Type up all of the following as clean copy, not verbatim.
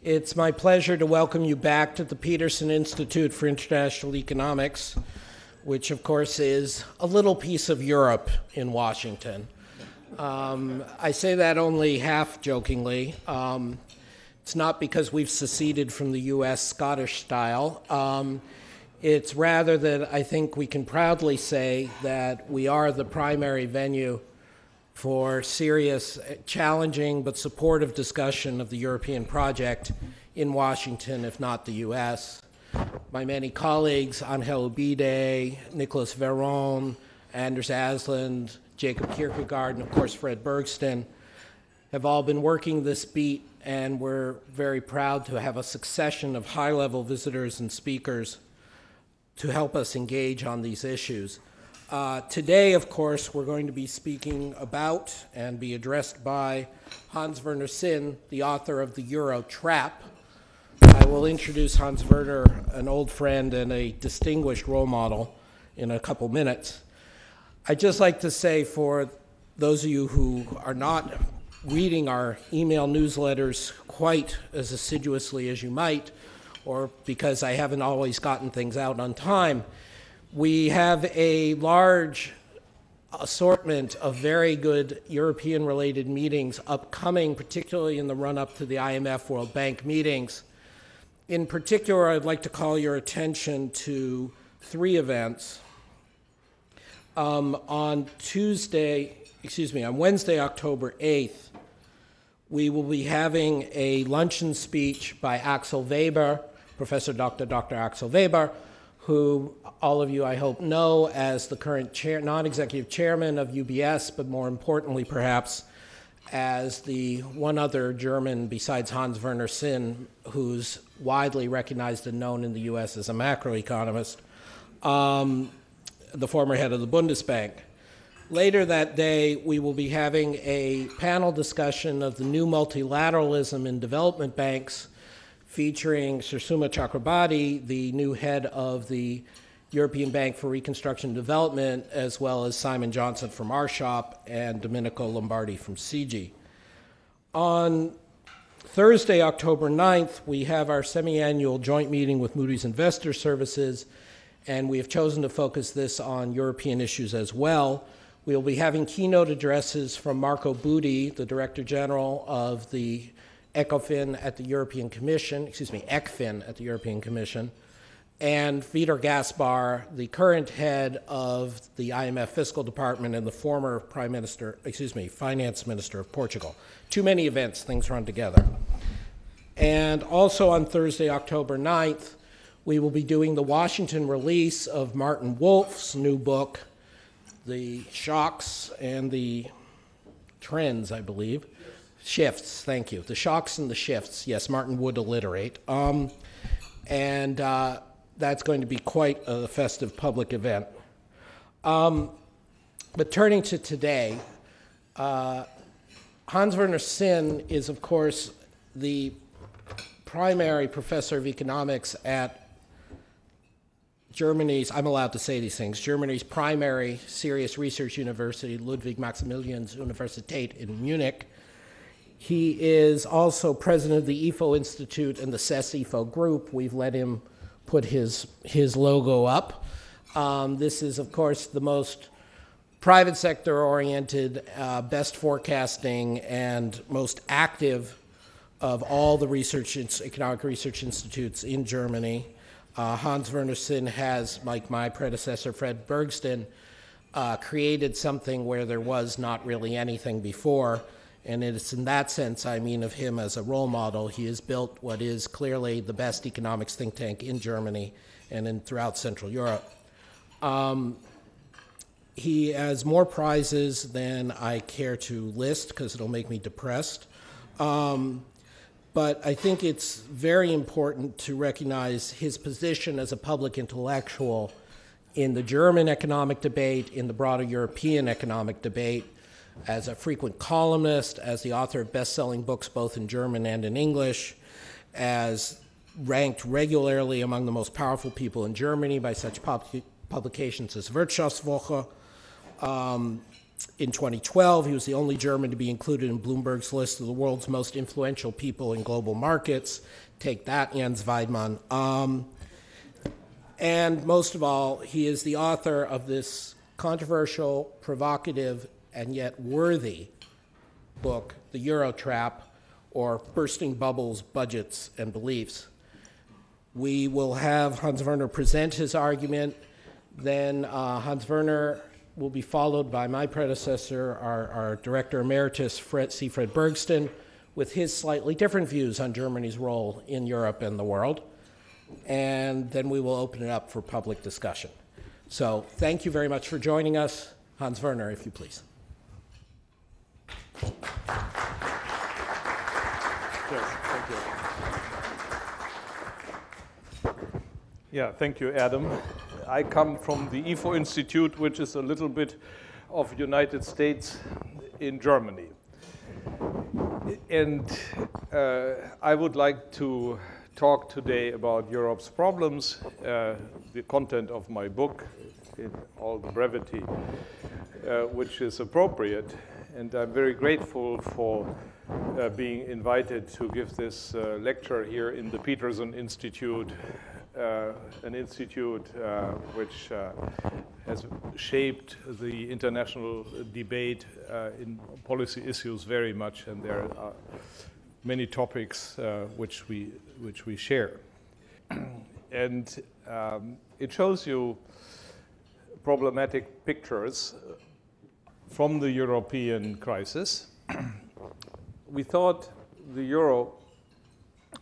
It's my pleasure to welcome you back to the Peterson Institute for International Economics, which of course is a little piece of Europe in Washington. I say that only half jokingly. It's not because we've seceded from the U.S. Scottish style. It's rather that I think we can proudly say that we are the primary venue for serious, challenging, but supportive discussion of the European project in Washington, if not the U.S. My many colleagues, Angel Ubide, Nicholas Veron, Anders Asland, Jacob Kierkegaard, and of course Fred Bergston, have all been working this beat, and we're very proud to have a succession of high-level visitors and speakers to help us engage on these issues. Today, of course, we're going to be speaking about and be addressed by Hans-Werner Sinn, the author of The Euro Trap. I will introduce Hans-Werner, an old friend and a distinguished role model, in a couple minutes. I'd just like to say, for those of you who are not reading our email newsletters quite as assiduously as you might, or because I haven't always gotten things out on time, we have a large assortment of very good European-related meetings upcoming, particularly in the run-up to the IMF World Bank meetings. In particular, I'd like to call your attention to three events. On Wednesday, October 8th, we will be having a luncheon speech by Axel Weber, Professor Dr. Axel Weber, who all of you, I hope, know as the current non-executive chairman of UBS, but more importantly, perhaps, as the one other German besides Hans-Werner Sinn, who's widely recognized and known in the U.S. as a macroeconomist, the former head of the Bundesbank. Later that day, we will be having a panel discussion of the new multilateralism in development banks, featuring Sushma Chakrabarti, the new head of the European Bank for Reconstruction and Development, as well as Simon Johnson from our shop and Domenico Lombardi from CG. On Thursday, October 9th, we have our semi-annual joint meeting with Moody's Investor Services, and we have chosen to focus this on European issues as well. We'll be having keynote addresses from Marco Budi, the Director General of the ECOFIN at the European Commission, ECFIN at the European Commission, and Vitor Gaspar, the current head of the IMF Fiscal Department and the former Finance Minister of Portugal. Too many events, things run together. And also on Thursday, October 9th, we will be doing the Washington release of Martin Wolf's new book, The Shocks and the Trends, I believe. Shifts, thank you. The Shocks and the Shifts. Yes, Martin would alliterate. That's going to be quite a festive public event. But turning to today, Hans-Werner Sinn is, of course, the primary professor of economics at Germany's, I'm allowed to say these things, Germany's primary serious research university, Ludwig-Maximilians-Universität in Munich. He is also president of the IFO Institute and the CES-IFO group. We've let him put his logo up. This is, of course, the most private sector-oriented, best forecasting, and most active of all the economic research institutes in Germany. Hans-Werner Sinn has, like my predecessor, Fred Bergston, created something where there was not really anything before. And it's in that sense, I mean, of him as a role model. He has built what is clearly the best economics think tank in Germany and throughout Central Europe. He has more prizes than I care to list because it'll make me depressed. But I think it's very important to recognize his position as a public intellectual in the German economic debate, in the broader European economic debate, as a frequent columnist, as the author of best-selling books both in German and in English, as ranked regularly among the most powerful people in Germany by such publications as Wirtschaftswoche, In 2012, he was the only German to be included in Bloomberg's list of the world's most influential people in global markets. Take that, Jens Weidmann. And most of all, he is the author of this controversial, provocative, and yet worthy book, The Euro Trap, or Bursting Bubbles, Budgets, and Beliefs. We will have Hans Werner present his argument. Then Hans Werner will be followed by my predecessor, our Director Emeritus, Siegfried Bergsten, with his slightly different views on Germany's role in Europe and the world. And then we will open it up for public discussion. So thank you very much for joining us. Hans Werner, if you please. Yes, thank you. Yeah, thank you, Adam. I come from the IFO Institute, which is a little bit of United States in Germany. And I would like to talk today about Europe's problems, the content of my book, in all the brevity, which is appropriate. And I'm very grateful for being invited to give this lecture here in the Peterson Institute, an institute which has shaped the international debate in policy issues very much, and there are many topics which we share. And it shows you problematic pictures from the European crisis. We thought the euro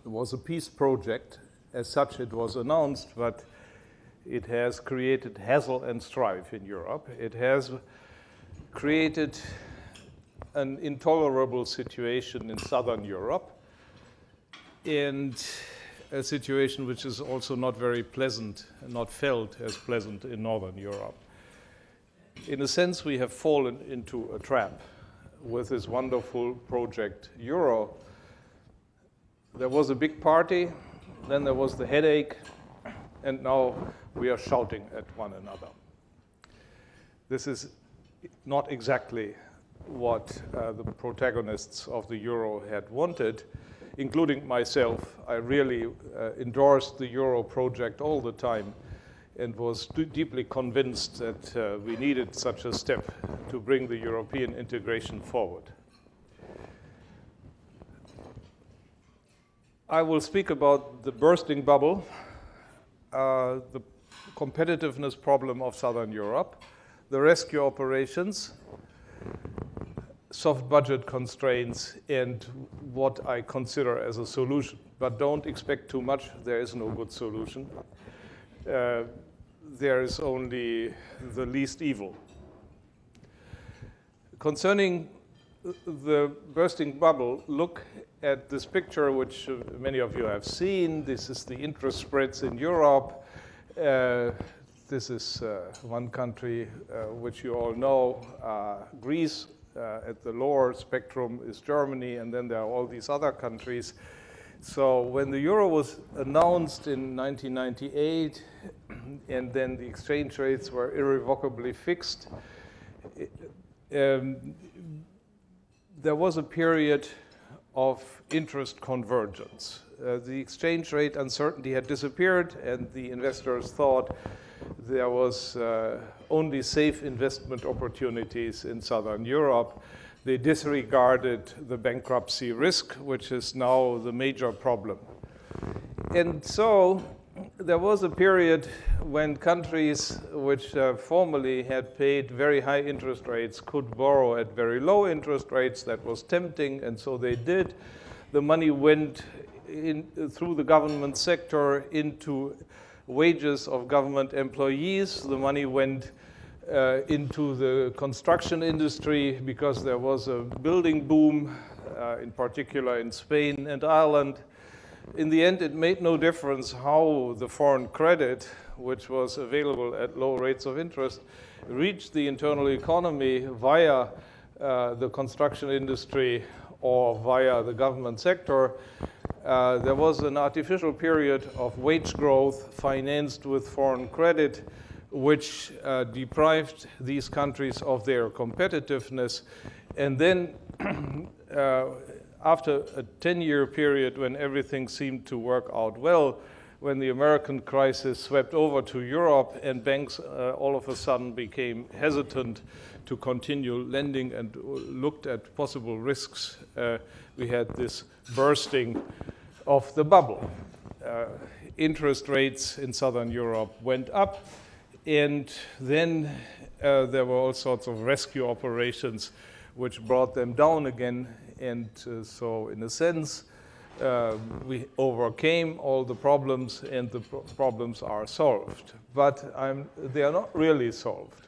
was a peace project. As such, it was announced, but it has created hassle and strife in Europe. It has created an intolerable situation in southern Europe, and a situation which is also not very pleasant, not felt as pleasant in northern Europe. In a sense, we have fallen into a trap with this wonderful project euro. There was a big party, then there was the headache, and now we are shouting at one another. This is not exactly what the protagonists of the euro had wanted, including myself. I really endorsed the euro project all the time and was deeply convinced that we needed such a step to bring the European integration forward. I will speak about the bursting bubble, the competitiveness problem of Southern Europe, the rescue operations, soft budget constraints, and what I consider as a solution. But don't expect too much. There is no good solution. There is only the least evil. Concerning the bursting bubble, look at this picture, which many of you have seen. This is the interest spreads in Europe. This is one country which you all know, Greece. At the lower spectrum is Germany, and then there are all these other countries. So when the euro was announced in 1998, and then the exchange rates were irrevocably fixed, there was a period of interest convergence. The exchange rate uncertainty had disappeared, and the investors thought there was only safe investment opportunities in Southern Europe. They disregarded the bankruptcy risk, which is now the major problem. And so there was a period when countries which formerly had paid very high interest rates could borrow at very low interest rates. That was tempting, and so they did. The money went through the government sector into wages of government employees. The money went into the construction industry because there was a building boom, in particular in Spain and Ireland. In the end, it made no difference how the foreign credit, which was available at low rates of interest, reached the internal economy via the construction industry or via the government sector. There was an artificial period of wage growth financed with foreign credit, which deprived these countries of their competitiveness. And then after a 10-year period when everything seemed to work out well, when the American crisis swept over to Europe and banks all of a sudden became hesitant to continue lending and looked at possible risks, we had this bursting of the bubble. Interest rates in Southern Europe went up, and then there were all sorts of rescue operations which brought them down again. And so in a sense, we overcame all the problems, and the problems are solved. But they are not really solved.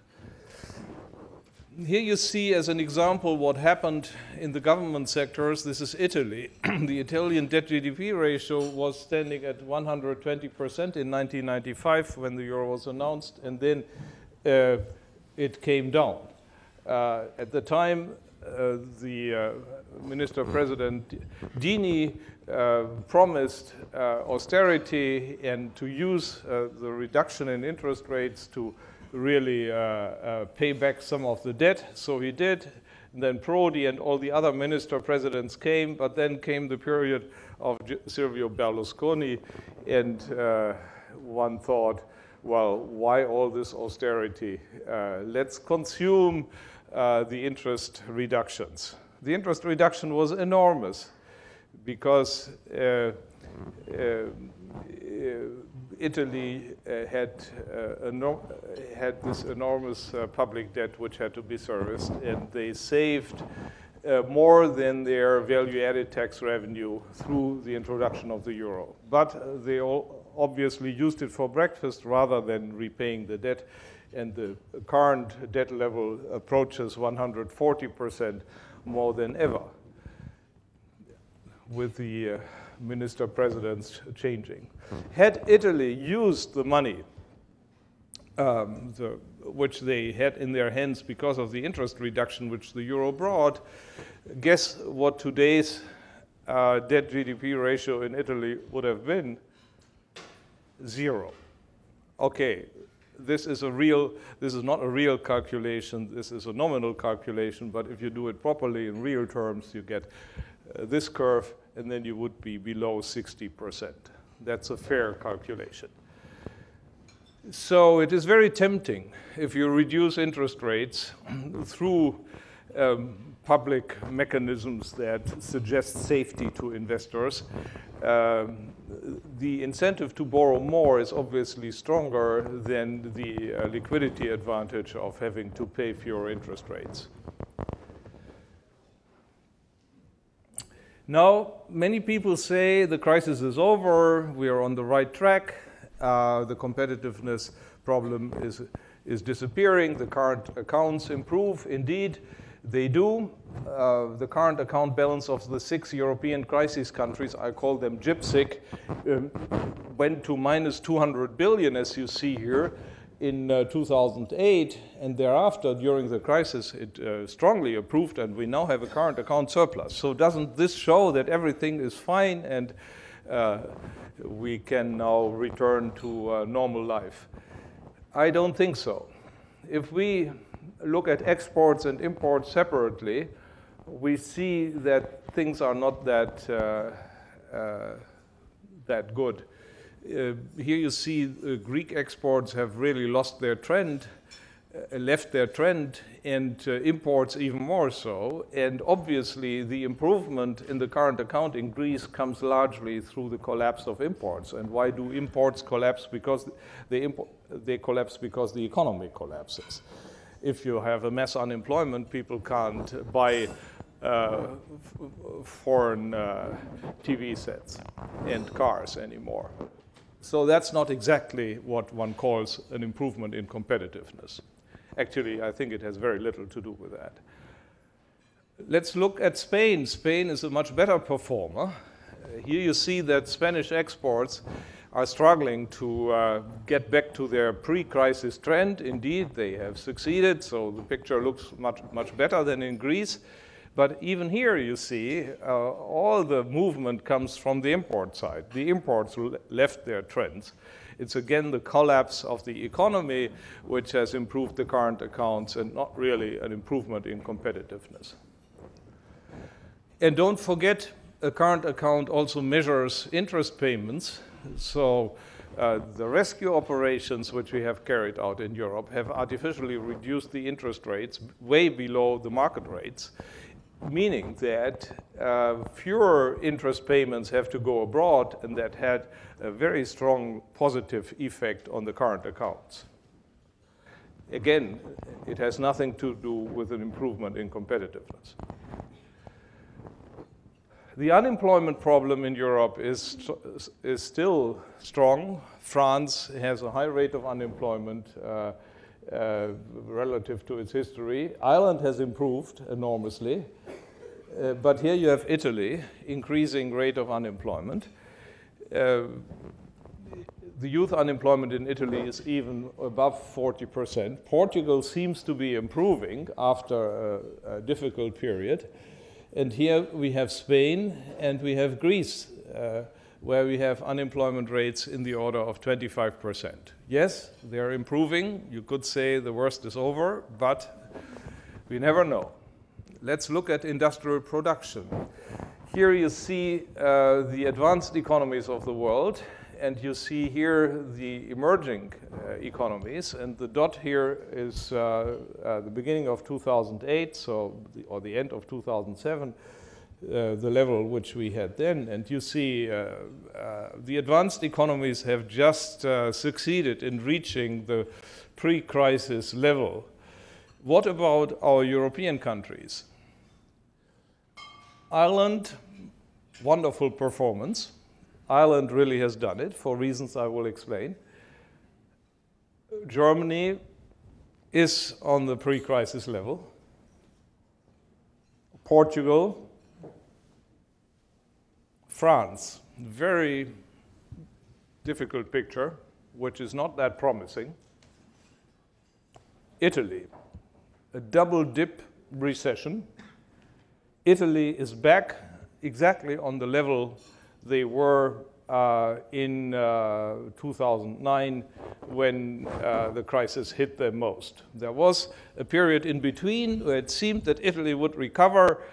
Here you see as an example what happened in the government sectors. This is Italy. The Italian debt-GDP ratio was standing at 120% in 1995 when the euro was announced, and then it came down. At the time, the Minister President Dini promised austerity and to use the reduction in interest rates to really pay back some of the debt. So he did. And then Prodi and all the other minister presidents came, but then came the period of Silvio Berlusconi, and one thought, well, why all this austerity? Let's consume the interest reductions. The interest reduction was enormous because Italy had this enormous public debt which had to be serviced, and they saved more than their value-added tax revenue through the introduction of the euro. But they all obviously used it for breakfast rather than repaying the debt, and the current debt level approaches 140%, more than ever, with the minister presidents changing. Had Italy used the money which they had in their hands because of the interest reduction which the euro brought, guess what today's debt GDP ratio in Italy would have been? 0. Okay, this is not a real calculation, this is a nominal calculation, but if you do it properly in real terms, you get this curve, and then you would be below 60%. That's a fair calculation. So it is very tempting if you reduce interest rates through public mechanisms that suggest safety to investors. The incentive to borrow more is obviously stronger than the liquidity advantage of having to pay fewer interest rates. Now, many people say the crisis is over, we are on the right track, the competitiveness problem is disappearing, the current accounts improve. Indeed, they do. The current account balance of the 6 European crisis countries, I call them GIPSIC, went to minus 200 billion, as you see here, in 2008, and thereafter, during the crisis, it strongly improved, and we now have a current account surplus. So doesn't this show that everything is fine and we can now return to normal life? I don't think so. If we look at exports and imports separately, we see that things are not that good. Here you see Greek exports have really lost their trend, left their trend, and imports even more so. And obviously, the improvement in the current account in Greece comes largely through the collapse of imports. And why do imports collapse? Because they collapse because the economy collapses. If you have a mass unemployment, people can't buy foreign TV sets and cars anymore. So that's not exactly what one calls an improvement in competitiveness. Actually, I think it has very little to do with that. Let's look at Spain. Spain is a much better performer. Here you see that Spanish exports are struggling to get back to their pre-crisis trend. Indeed, they have succeeded, so the picture looks much better than in Greece. But even here you see all the movement comes from the import side. The imports left their trends. It's again the collapse of the economy which has improved the current accounts and not really an improvement in competitiveness. And don't forget, a current account also measures interest payments. So the rescue operations which we have carried out in Europe have artificially reduced the interest rates way below the market rates, meaning that fewer interest payments have to go abroad, and that had a very strong positive effect on the current accounts. Again, it has nothing to do with an improvement in competitiveness. The unemployment problem in Europe is still strong. France has a high rate of unemployment relative to its history. Ireland has improved enormously. But here you have Italy, increasing rate of unemployment. The youth unemployment in Italy is even above 40%. Portugal seems to be improving after a difficult period. And here we have Spain and we have Greece, where we have unemployment rates in the order of 25%. Yes, they're improving. You could say the worst is over, but we never know. Let's look at industrial production. Here you see the advanced economies of the world, and you see here the emerging economies. And the dot here is the beginning of 2008, or the end of 2007, the level which we had then. And you see the advanced economies have just succeeded in reaching the pre-crisis level. What about our European countries? Ireland, wonderful performance. Ireland really has done it for reasons I will explain. Germany is on the pre-crisis level. Portugal, France, very difficult picture, which is not that promising. Italy, a double dip recession. Italy is back exactly on the level they were in 2009 when the crisis hit them most. There was a period in between where it seemed that Italy would recover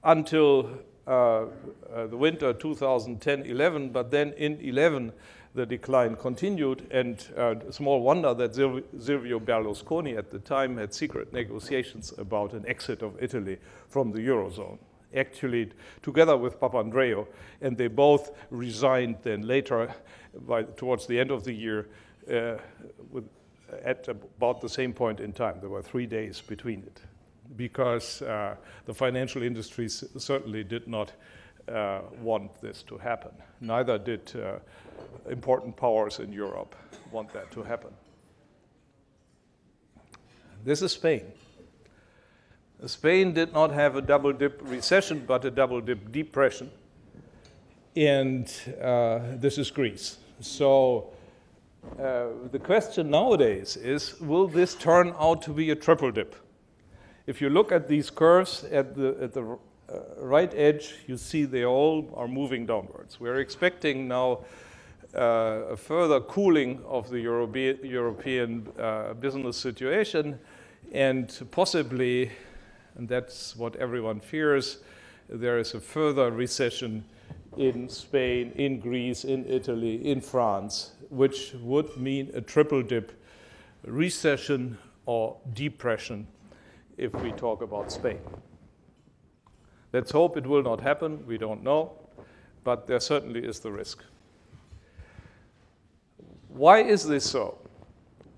until the winter 2010-11, but then in 11 the decline continued, and small wonder that Silvio Berlusconi at the time had secret negotiations about an exit of Italy from the Eurozone, actually together with Papandreou, and they both resigned then later, towards the end of the year, at about the same point in time. There were 3 days between it, because the financial industries certainly did not want this to happen. Neither did important powers in Europe want that to happen. This is Spain. Spain did not have a double-dip recession, but a double-dip depression. And this is Greece. So the question nowadays is, will this turn out to be a triple dip? If you look at these curves at the right edge, you see they all are moving downwards. We're expecting now a further cooling of the European business situation, and possibly, and that's what everyone fears, there is a further recession in Spain, in Greece, in Italy, in France, which would mean a triple dip recession or depression if we talk about Spain. Let's hope it will not happen. We don't know, but there certainly is the risk. Why is this so?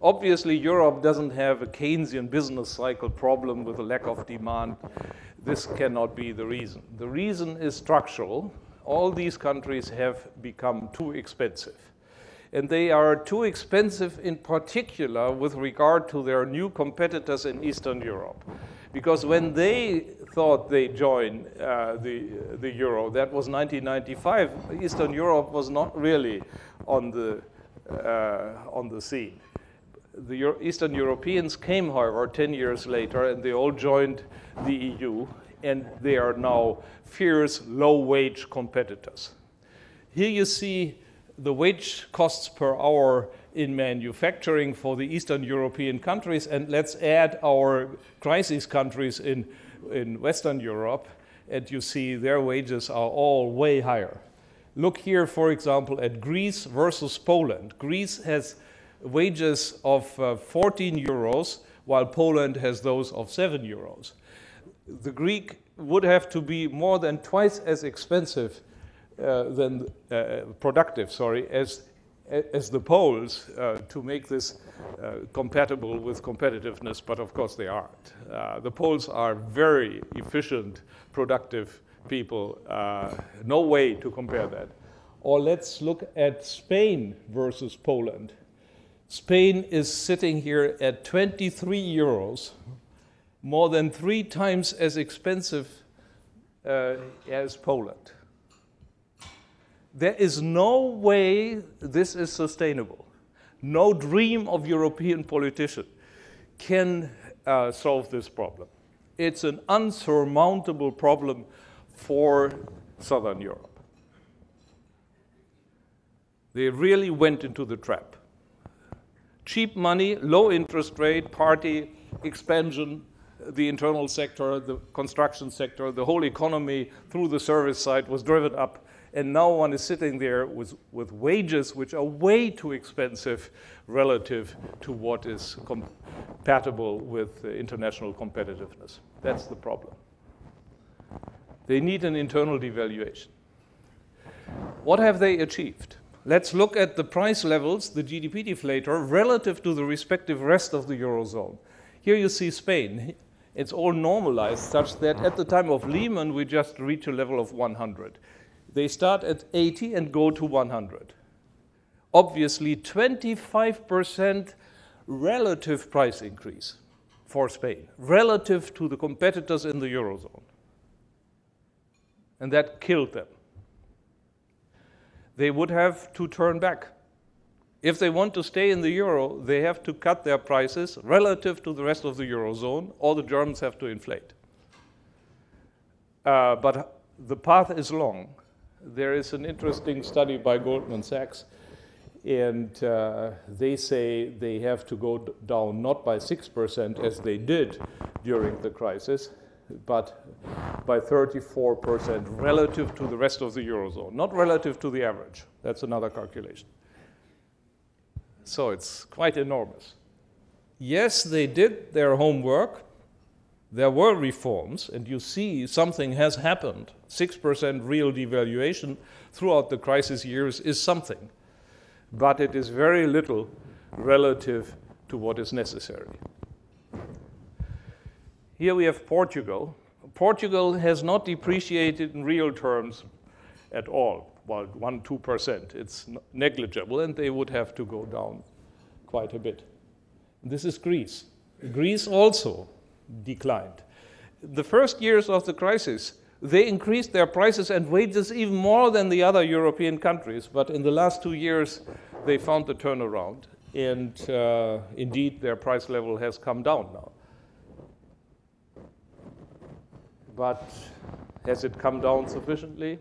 Obviously, Europe doesn't have a Keynesian business cycle problem with a lack of demand. This cannot be the reason. The reason is structural. All these countries have become too expensive. And they are too expensive in particular with regard to their new competitors in Eastern Europe. Because when they thought they'd join the euro, that was 1995, Eastern Europe was not really on the scene. The Eastern Europeans came, however, 10 years later, and they all joined the EU. and they are now fierce low-wage competitors. Here you see the wage costs per hour in manufacturing for the Eastern European countries, and let's add our crisis countries in Western Europe, and you see their wages are all way higher. Look here, for example, at Greece versus Poland. Greece has wages of 14 euros, while Poland has those of 7 euros. The Greek would have to be more than twice as expensive as the Poles to make this compatible with competitiveness, but of course they aren't. The Poles are very efficient, productive people. No way to compare that. Or let's look at Spain versus Poland. Spain is sitting here at 23 euros, more than 3 times as expensive as Poland. There is no way this is sustainable. No dream of European politician can solve this problem. It's an unsurmountable problem for Southern Europe. They really went into the trap. Cheap money, low interest rate, party, expansion, the internal sector, the construction sector, the whole economy through the service side was driven up. And now one is sitting there with wages which are way too expensive relative to what is compatible with international competitiveness. That's the problem. They need an internal devaluation. What have they achieved? Let's look at the price levels, the GDP deflator, relative to the respective rest of the Eurozone. Here you see Spain. It's all normalized such that at the time of Lehman, we just reach a level of 100. They start at 80 and go to 100. Obviously, 25% relative price increase for Spain, relative to the competitors in the Eurozone. And that killed them. They would have to turn back. If they want to stay in the euro, they have to cut their prices relative to the rest of the Eurozone, or the Germans have to inflate. But the path is long. There is an interesting study by Goldman Sachs, and they say they have to go down not by 6% as they did during the crisis, but by 34% relative to the rest of the Eurozone, not relative to the average. That's another calculation. So it's quite enormous. Yes, they did their homework. There were reforms, and you see something has happened. 6% real devaluation throughout the crisis years is something, but it is very little relative to what is necessary. Here we have Portugal. Portugal has not depreciated in real terms at all, well, 1–2%. It's negligible, and they would have to go down quite a bit. This is Greece. Greece also declined. The first years of the crisis, they increased their prices and wages even more than the other European countries, but in the last 2 years, they found the turnaround, and indeed, their price level has come down now. But has it come down sufficiently?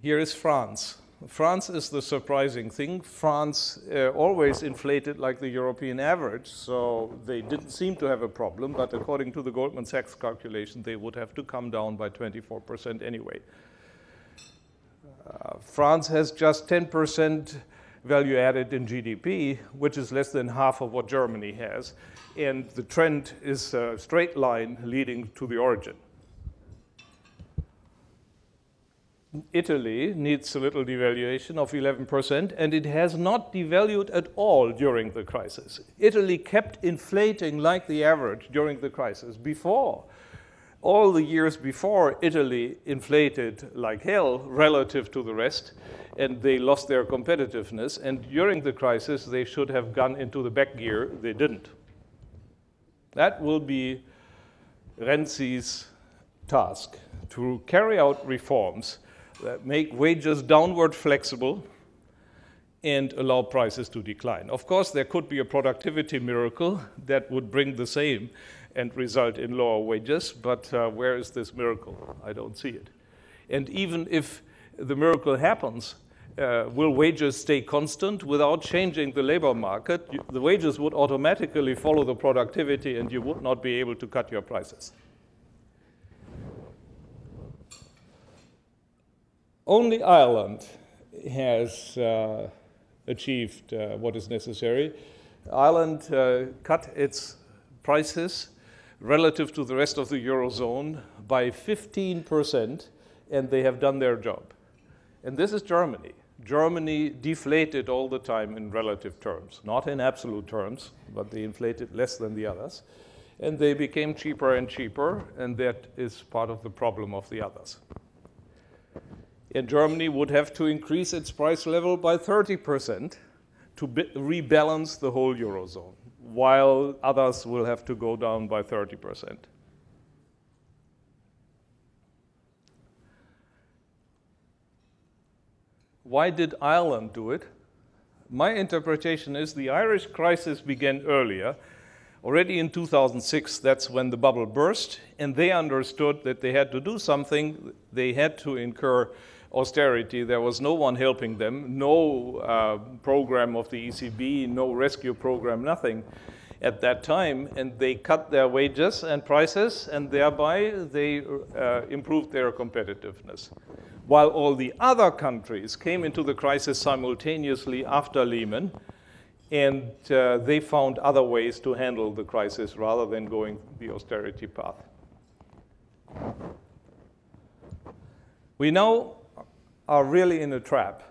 Here is France. France is the surprising thing. France always inflated like the European average, so they didn't seem to have a problem, but according to the Goldman Sachs calculation, they would have to come down by 24% anyway. France has just 10% value added in GDP, which is less than half of what Germany has, and the trend is a straight line leading to the origin. Italy needs a little devaluation of 11%, and it has not devalued at all during the crisis. Italy kept inflating like the average during the crisis. Before, all the years before, Italy inflated like hell relative to the rest, and they lost their competitiveness. And during the crisis, they should have gone into the back gear. They didn't. That will be Renzi's task, to carry out reforms that make wages downward flexible and allow prices to decline. Of course, there could be a productivity miracle that would bring the same and result in lower wages, but where is this miracle? I don't see it. And even if the miracle happens, will wages stay constant without changing the labor market? The wages would automatically follow the productivity and you would not be able to cut your prices. Only Ireland has achieved what is necessary. Ireland cut its prices relative to the rest of the Eurozone by 15%, and they have done their job. And this is Germany. Germany deflated all the time in relative terms, not in absolute terms, but they inflated less than the others. And they became cheaper and cheaper, and that is part of the problem of the others. And Germany would have to increase its price level by 30% to rebalance the whole Eurozone, while others will have to go down by 30%. Why did Ireland do it? My interpretation is the Irish crisis began earlier. Already in 2006, that's when the bubble burst, and they understood that they had to do something. They had to incur austerity. There was no one helping them, no program of the ECB, no rescue program, nothing at that time, and they cut their wages and prices, and thereby they improved their competitiveness. While all the other countries came into the crisis simultaneously after Lehman, and they found other ways to handle the crisis rather than going the austerity path. We now are really in a trap,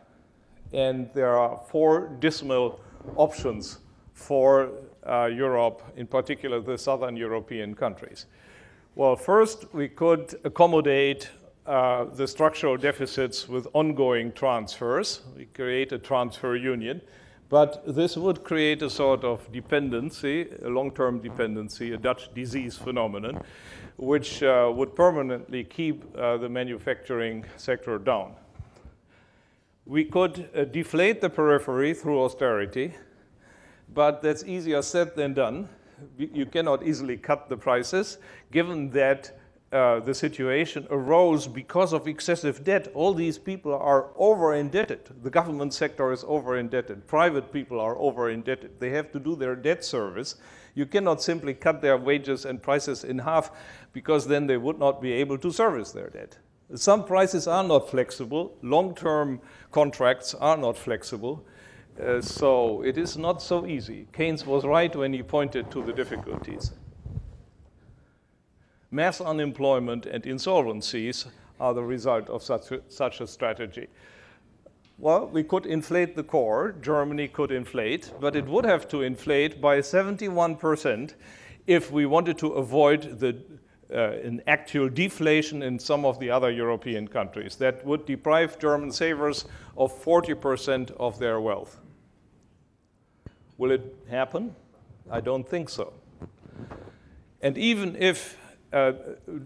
and there are 4 dismal options for Europe, in particular the southern European countries. Well, first, we could accommodate the structural deficits with ongoing transfers. We create a transfer union, but this would create a sort of dependency, a long-term dependency, a Dutch disease phenomenon, which would permanently keep the manufacturing sector down. We could deflate the periphery through austerity, but that's easier said than done. You cannot easily cut the prices, given that the situation arose because of excessive debt. All these people are over-indebted. The government sector is over-indebted. Private people are over-indebted. They have to do their debt service. You cannot simply cut their wages and prices in half, because then they would not be able to service their debt. Some prices are not flexible. Long-term contracts are not flexible. So it is not so easy. Keynes was right when he pointed to the difficulties. Mass unemployment and insolvencies are the result of such a strategy. Well, we could inflate the core. Germany could inflate, but it would have to inflate by 71% if we wanted to avoid an actual deflation in some of the other European countries. That would deprive German savers of 40% of their wealth. Will it happen? I don't think so. And even if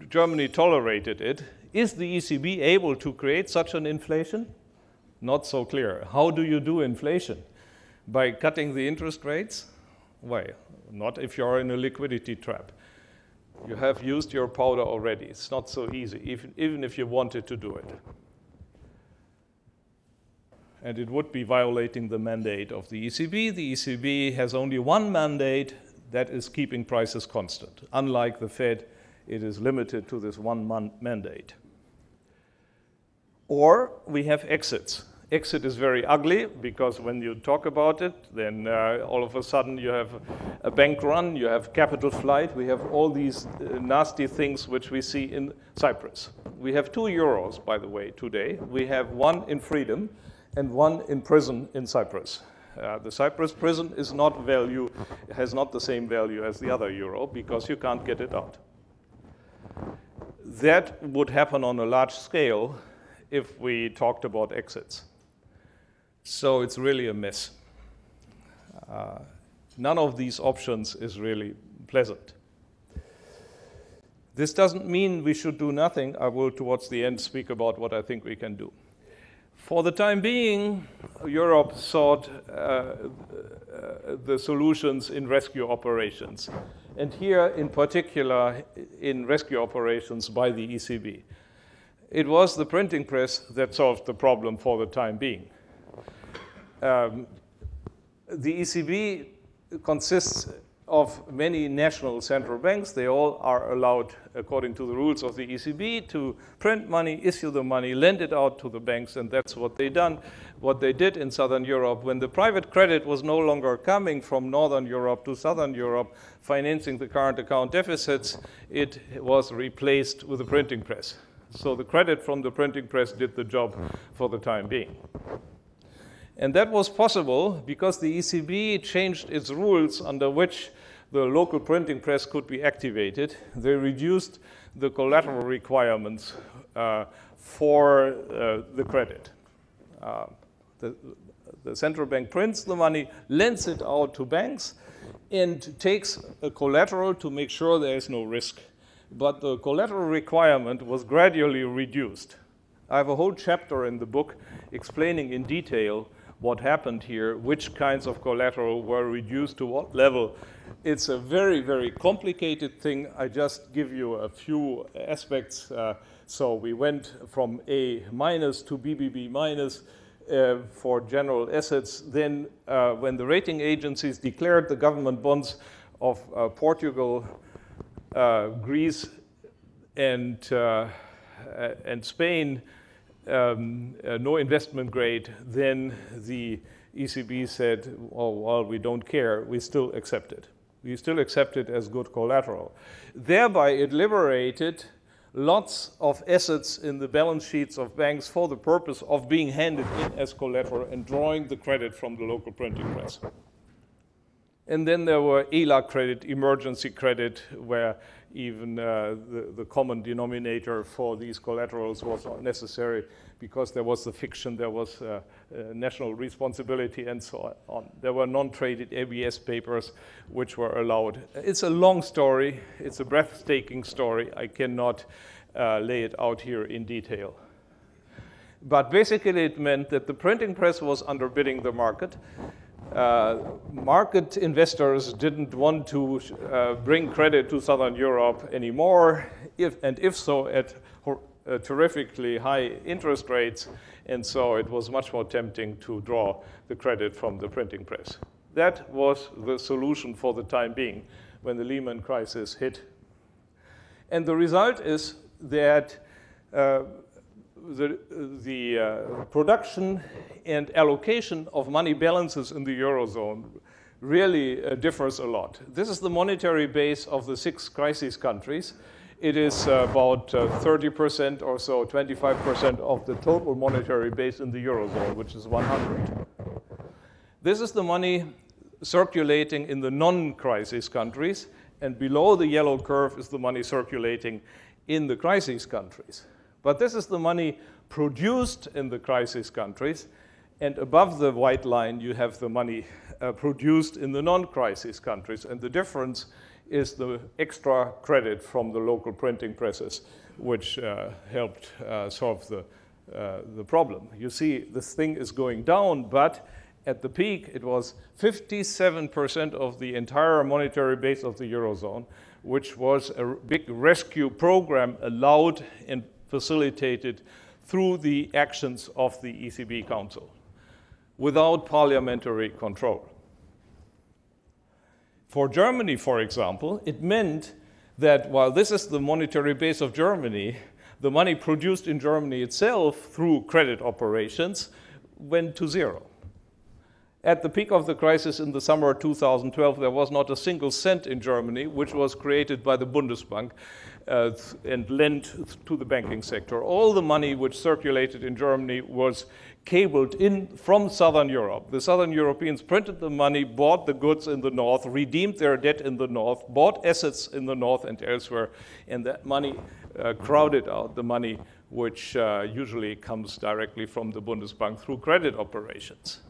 Germany tolerated it, is the ECB able to create such an inflation? Not so clear. How do you do inflation? By cutting the interest rates? Why? Not if you're in a liquidity trap. You have used your powder already. It's not so easy, even if you wanted to do it. And it would be violating the mandate of the ECB. The ECB has only one mandate, that is keeping prices constant. Unlike the Fed, it is limited to this one mandate. Or we have exits. Exit is very ugly, because when you talk about it, then all of a sudden you have a bank run, you have capital flight, we have all these nasty things which we see in Cyprus. We have 2 euros, by the way, today. We have one in freedom and one in prison in Cyprus. The Cyprus prison is not has not the same value as the other euro, because you can't get it out. That would happen on a large scale if we talked about exits. So it's really a mess. None of these options is really pleasant. This doesn't mean we should do nothing. I will, towards the end, speak about what I think we can do. For the time being, Europe sought the solutions in rescue operations. and here in particular in rescue operations by the ECB. It was the printing press that solved the problem for the time being. The ECB consists of many national central banks. They all are allowed, according to the rules of the ECB, to print money, issue the money, lend it out to the banks, and that's what they did in Southern Europe. When the private credit was no longer coming from Northern Europe to Southern Europe, financing the current account deficits, it was replaced with a printing press. So the credit from the printing press did the job for the time being. And that was possible because the ECB changed its rules under which the local printing press could be activated. They reduced the collateral requirements for the credit. The central bank prints the money, lends it out to banks, and takes a collateral to make sure there is no risk. But the collateral requirement was gradually reduced. I have a whole chapter in the book explaining in detail what happened here, which kinds of collateral were reduced to what level. It's a very, very complicated thing. I just give you a few aspects. So we went from A minus to BBB minus for general assets. Then when the rating agencies declared the government bonds of Portugal, Greece, and Spain no investment grade, then the ECB said, oh, well, we don't care, we still accept it. We still accept it as good collateral. Thereby, it liberated lots of assets in the balance sheets of banks for the purpose of being handed in as collateral and drawing the credit from the local printing press. And then there were ELA credit, emergency credit, where even the common denominator for these collaterals was not necessary because there was the fiction, there was national responsibility, and so on. There were non-traded ABS papers which were allowed. It's a long story. It's a breathtaking story. I cannot lay it out here in detail. But basically it meant that the printing press was underbidding the market. Market investors didn't want to bring credit to Southern Europe anymore, if so at terrifically high interest rates, and so it was much more tempting to draw the credit from the printing press. That was the solution for the time being when the Lehman crisis hit. And the result is that the production and allocation of money balances in the Eurozone really differs a lot. This is the monetary base of the 6 crisis countries. It is about 30% or so, 25% of the total monetary base in the Eurozone, which is 100. This is the money circulating in the non-crisis countries, and below the yellow curve is the money circulating in the crisis countries. But this is the money produced in the crisis countries, and above the white line you have the money produced in the non-crisis countries, and the difference is the extra credit from the local printing presses, which helped solve the problem. You see, this thing is going down, but at the peak it was 57% of the entire monetary base of the Eurozone, which was a big rescue program allowed and facilitated through the actions of the ECB Council, without parliamentary control. For Germany, for example, it meant that while this is the monetary base of Germany, the money produced in Germany itself through credit operations went to zero. At the peak of the crisis in the summer of 2012, there was not a single cent in Germany, which was created by the Bundesbank and lent to the banking sector. All the money which circulated in Germany was cabled in from Southern Europe. The Southern Europeans printed the money, bought the goods in the north, redeemed their debt in the north, bought assets in the north and elsewhere, and that money crowded out the money which usually comes directly from the Bundesbank through credit operations.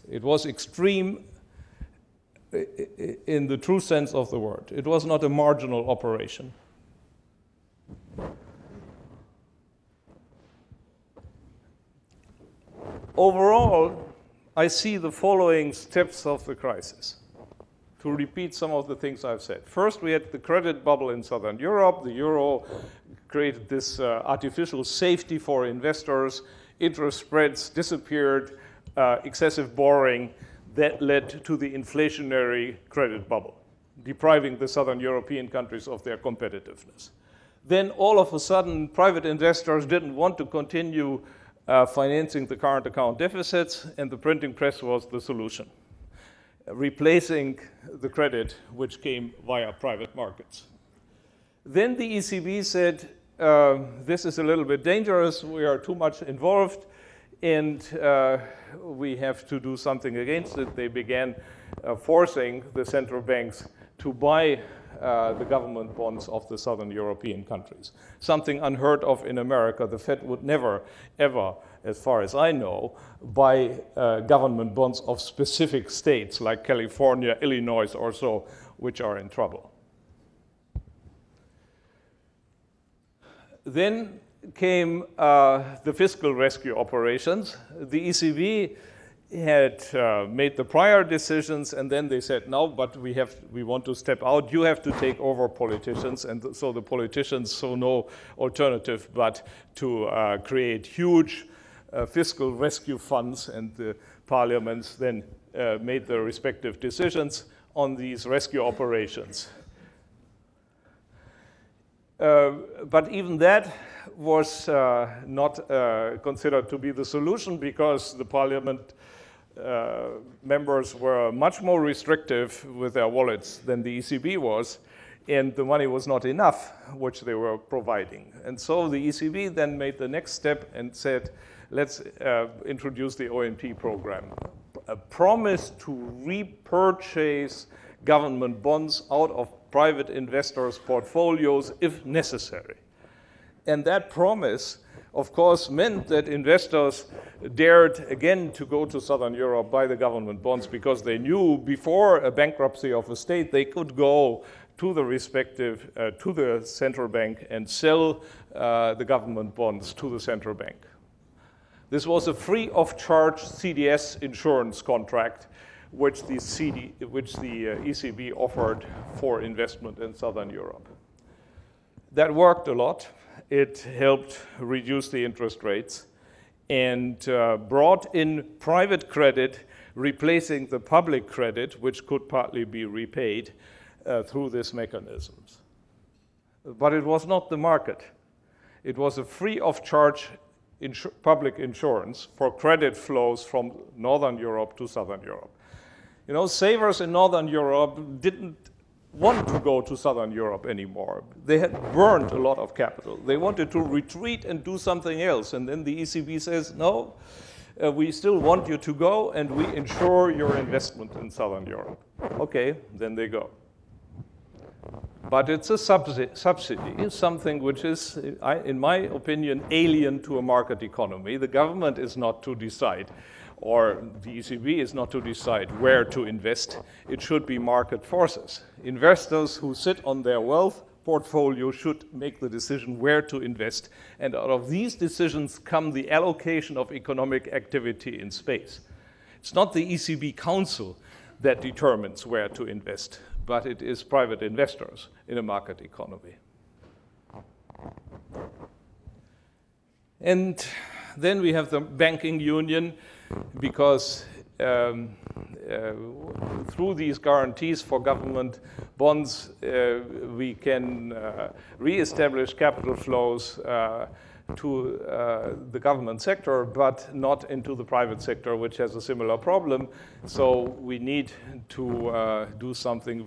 It was extreme in the true sense of the word. It was not a marginal operation. Overall, I see the following steps of the crisis. to repeat some of the things I've said. First, we had the credit bubble in Southern Europe. The euro created this artificial safety for investors. Interest spreads disappeared, excessive borrowing. That led to the inflationary credit bubble, depriving the Southern European countries of their competitiveness. Then all of a sudden, private investors didn't want to continue financing the current account deficits, and the printing press was the solution, replacing the credit which came via private markets. Then the ECB said, this is a little bit dangerous, we are too much involved, and we have to do something against it. They began forcing the central banks to buy the government bonds of the Southern European countries. Something unheard of in America. The Fed would never, ever, as far as I know, buy government bonds of specific states like California, Illinois, or so, which are in trouble. Then came the fiscal rescue operations. The ECB had made the prior decisions, and then they said, no, but we want to step out. You have to take over politicians. And so the politicians saw no alternative but to create huge fiscal rescue funds, and the parliaments then made the respective decisions on these rescue operations. But even that was not considered to be the solution, because the parliament members were much more restrictive with their wallets than the ECB was, and the money was not enough which they were providing. And so the ECB then made the next step and said, let's introduce the ONP program, a promise to repurchase government bonds out of private investors' portfolios if necessary. And that promise, of course, meant that investors dared again to go to Southern Europe, buy the government bonds, because they knew before a bankruptcy of a state, they could go to the respective, to the central bank and sell the government bonds to the central bank. This was a free of charge CDS insurance contract, which the ECB offered for investment in Southern Europe. That worked a lot. It helped reduce the interest rates and brought in private credit, replacing the public credit, which could partly be repaid through these mechanisms. But it was not the market. It was a free of charge public insurance for credit flows from Northern Europe to Southern Europe. You know, savers in Northern Europe didn't want to go to Southern Europe anymore. They had burned a lot of capital. They wanted to retreat and do something else. And then the ECB says, no, we still want you to go, and we insure your investment in Southern Europe. Okay, then they go. But it's a subsidy. It's something which is, in my opinion, alien to a market economy. The government is not to decide, or the ECB is not to decide where to invest. It should be market forces. Investors who sit on their wealth portfolio should make the decision where to invest. And out of these decisions come the allocation of economic activity in space. It's not the ECB Council that determines where to invest, but it is private investors in a market economy. And then we have the banking union, because through these guarantees for government bonds, we can reestablish capital flows to the government sector, but not into the private sector, which has a similar problem. So we need to do something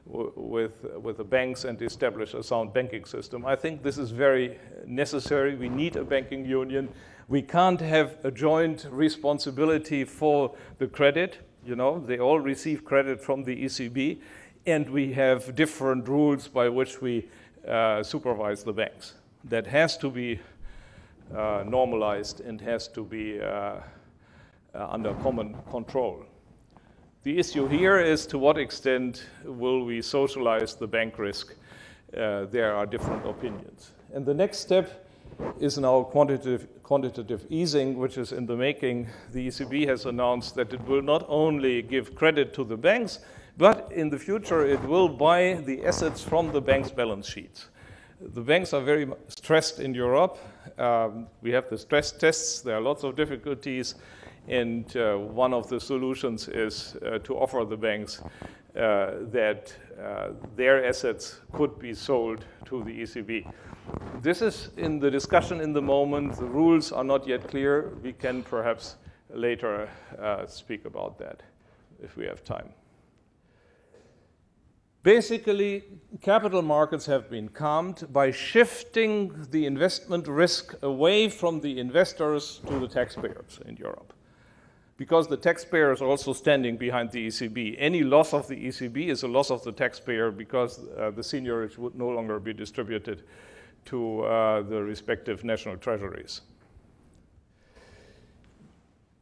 with the banks and establish a sound banking system. I think this is very necessary. We need a banking union. We can't have a joint responsibility for the credit. You know, they all receive credit from the ECB, and we have different rules by which we supervise the banks. That has to be normalized and has to be under common control. The issue here is, to what extent will we socialize the bank risk? There are different opinions. And the next step is now quantitative easing, which is in the making. The ECB has announced that it will not only give credit to the banks, But in the future, it will buy the assets from the bank's balance sheets. The banks are very stressed in Europe. We have the stress tests. There are lots of difficulties. And one of the solutions is to offer the banks that their assets could be sold to the ECB. This is in the discussion in the moment. The rules are not yet clear. We can perhaps later speak about that if we have time. Basically, capital markets have been calmed by shifting the investment risk away from the investors to the taxpayers in Europe. Because the taxpayer is also standing behind the ECB. Any loss of the ECB is a loss of the taxpayer because the seigniorage would no longer be distributed to the respective national treasuries.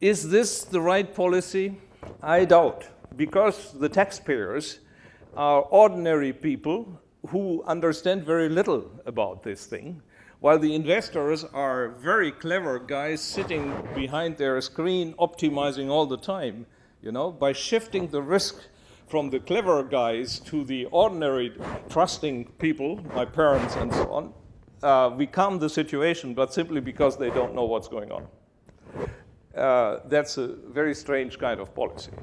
Is this the right policy? I doubt, because the taxpayers are ordinary people who understand very little about this thing, while the investors are very clever guys sitting behind their screen optimizing all the time. You know, by shifting the risk from the clever guys to the ordinary trusting people, my parents and so on, we calm the situation, but simply because they don't know what's going on. That's a very strange kind of policy.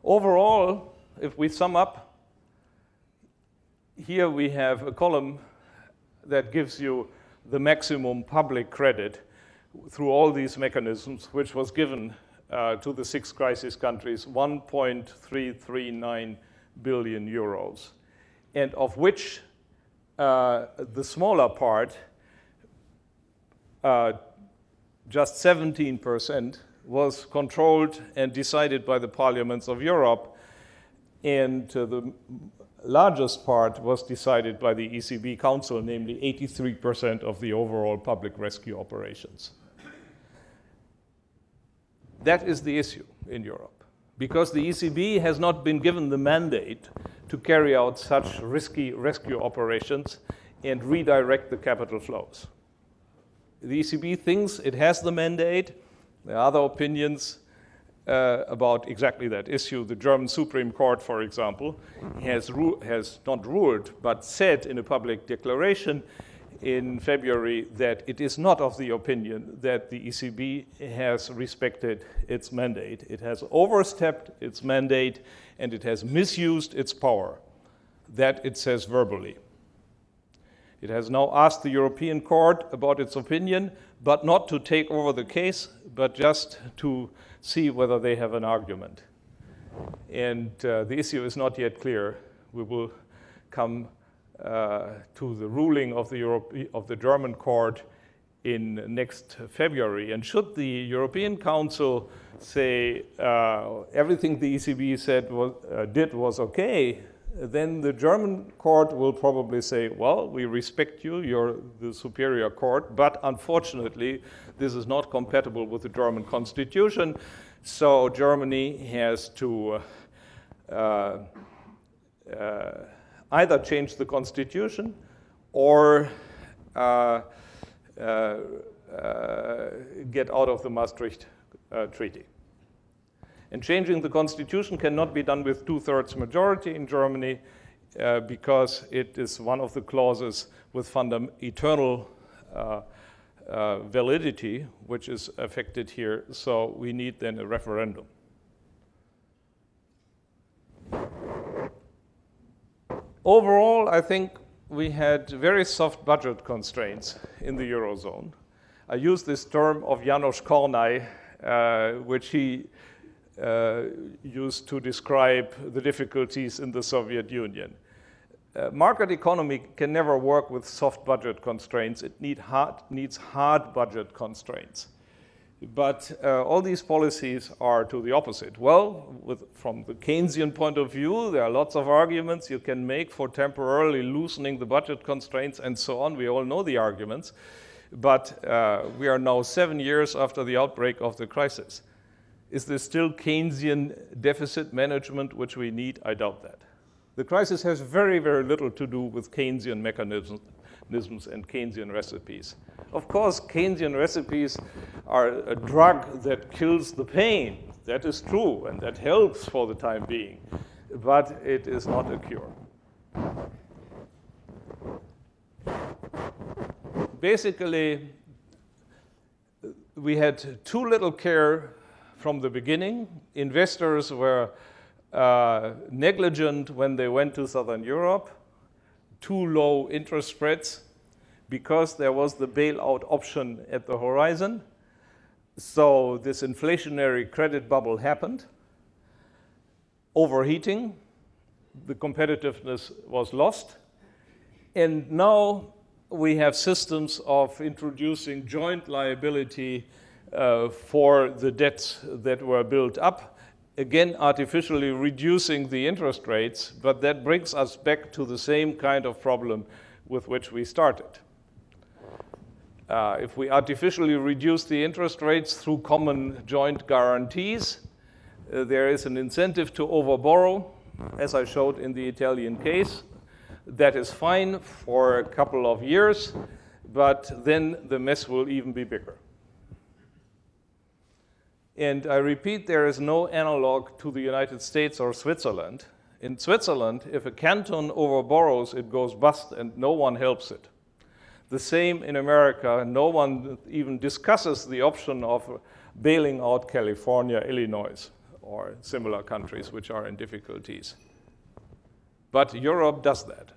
Overall, if we sum up, here we have a column that gives you the maximum public credit through all these mechanisms, which was given to the 6 crisis countries, 1.339 billion euros, and of which the smaller part, just 17%, was controlled and decided by the parliaments of Europe, and the largest part was decided by the ECB Council, namely 83% of the overall public rescue operations. That is the issue in Europe, because the ECB has not been given the mandate to carry out such risky rescue operations and redirect the capital flows. The ECB thinks it has the mandate. There are other opinions about exactly that issue. The German Supreme Court, for example, has not ruled, but said in a public declaration in February that it is not of the opinion that the ECB has respected its mandate. It has overstepped its mandate, and it has misused its power. That it says verbally. It has now asked the European Court about its opinion, but not to take over the case, but just to see whether they have an argument. And the issue is not yet clear. We will come to the ruling of the German court in next February. And should the European Council say everything the ECB did was okay, then the German court will probably say, well, we respect you, you're the superior court, but unfortunately, this is not compatible with the German constitution, so Germany has to either change the constitution or get out of the Maastricht Treaty. And changing the constitution cannot be done with 2/3 majority in Germany because it is one of the clauses with eternal validity, which is affected here. So we need then a referendum. Overall, I think we had very soft budget constraints in the Eurozone. I use this term of Janos Kornai, which he used to describe the difficulties in the Soviet Union. Market economy can never work with soft budget constraints. It needs hard budget constraints. But all these policies are to the opposite. Well, from the Keynesian point of view, there are lots of arguments you can make for temporarily loosening the budget constraints and so on. We all know the arguments. But we are now 7 years after the outbreak of the crisis. Is there still Keynesian deficit management which we need? I doubt that. The crisis has very, very little to do with Keynesian mechanisms and Keynesian recipes. Of course, Keynesian recipes are a drug that kills the pain. That is true, and that helps for the time being. But it is not a cure. Basically, we had too little care from the beginning. Investors were negligent when they went to Southern Europe, too low interest spreads, because there was the bailout option at the horizon. So this inflationary credit bubble happened. Overheating, the competitiveness was lost. And now we have systems of introducing joint liability for the debts that were built up, again artificially reducing the interest rates, but that brings us back to the same kind of problem with which we started. If we artificially reduce the interest rates through common joint guarantees, there is an incentive to overborrow, as I showed in the Italian case. That is fine for a couple of years, but then the mess will even be bigger. And I repeat, there is no analog to the United States or Switzerland. In Switzerland, if a canton overborrows, it goes bust and no one helps it. The same in America. No one even discusses the option of bailing out California, Illinois, or similar countries which are in difficulties. But Europe does that,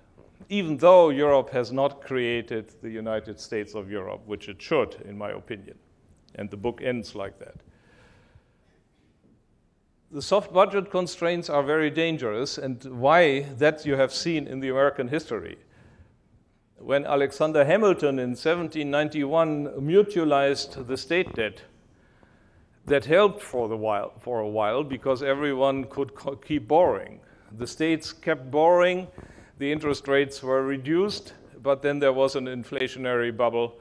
even though Europe has not created the United States of Europe, which it should, in my opinion. And the book ends like that. The soft budget constraints are very dangerous, and why, that you have seen in the American history. When Alexander Hamilton in 1791 mutualized the state debt, that helped for a while because everyone could keep borrowing. The states kept borrowing, the interest rates were reduced, but then there was an inflationary bubble,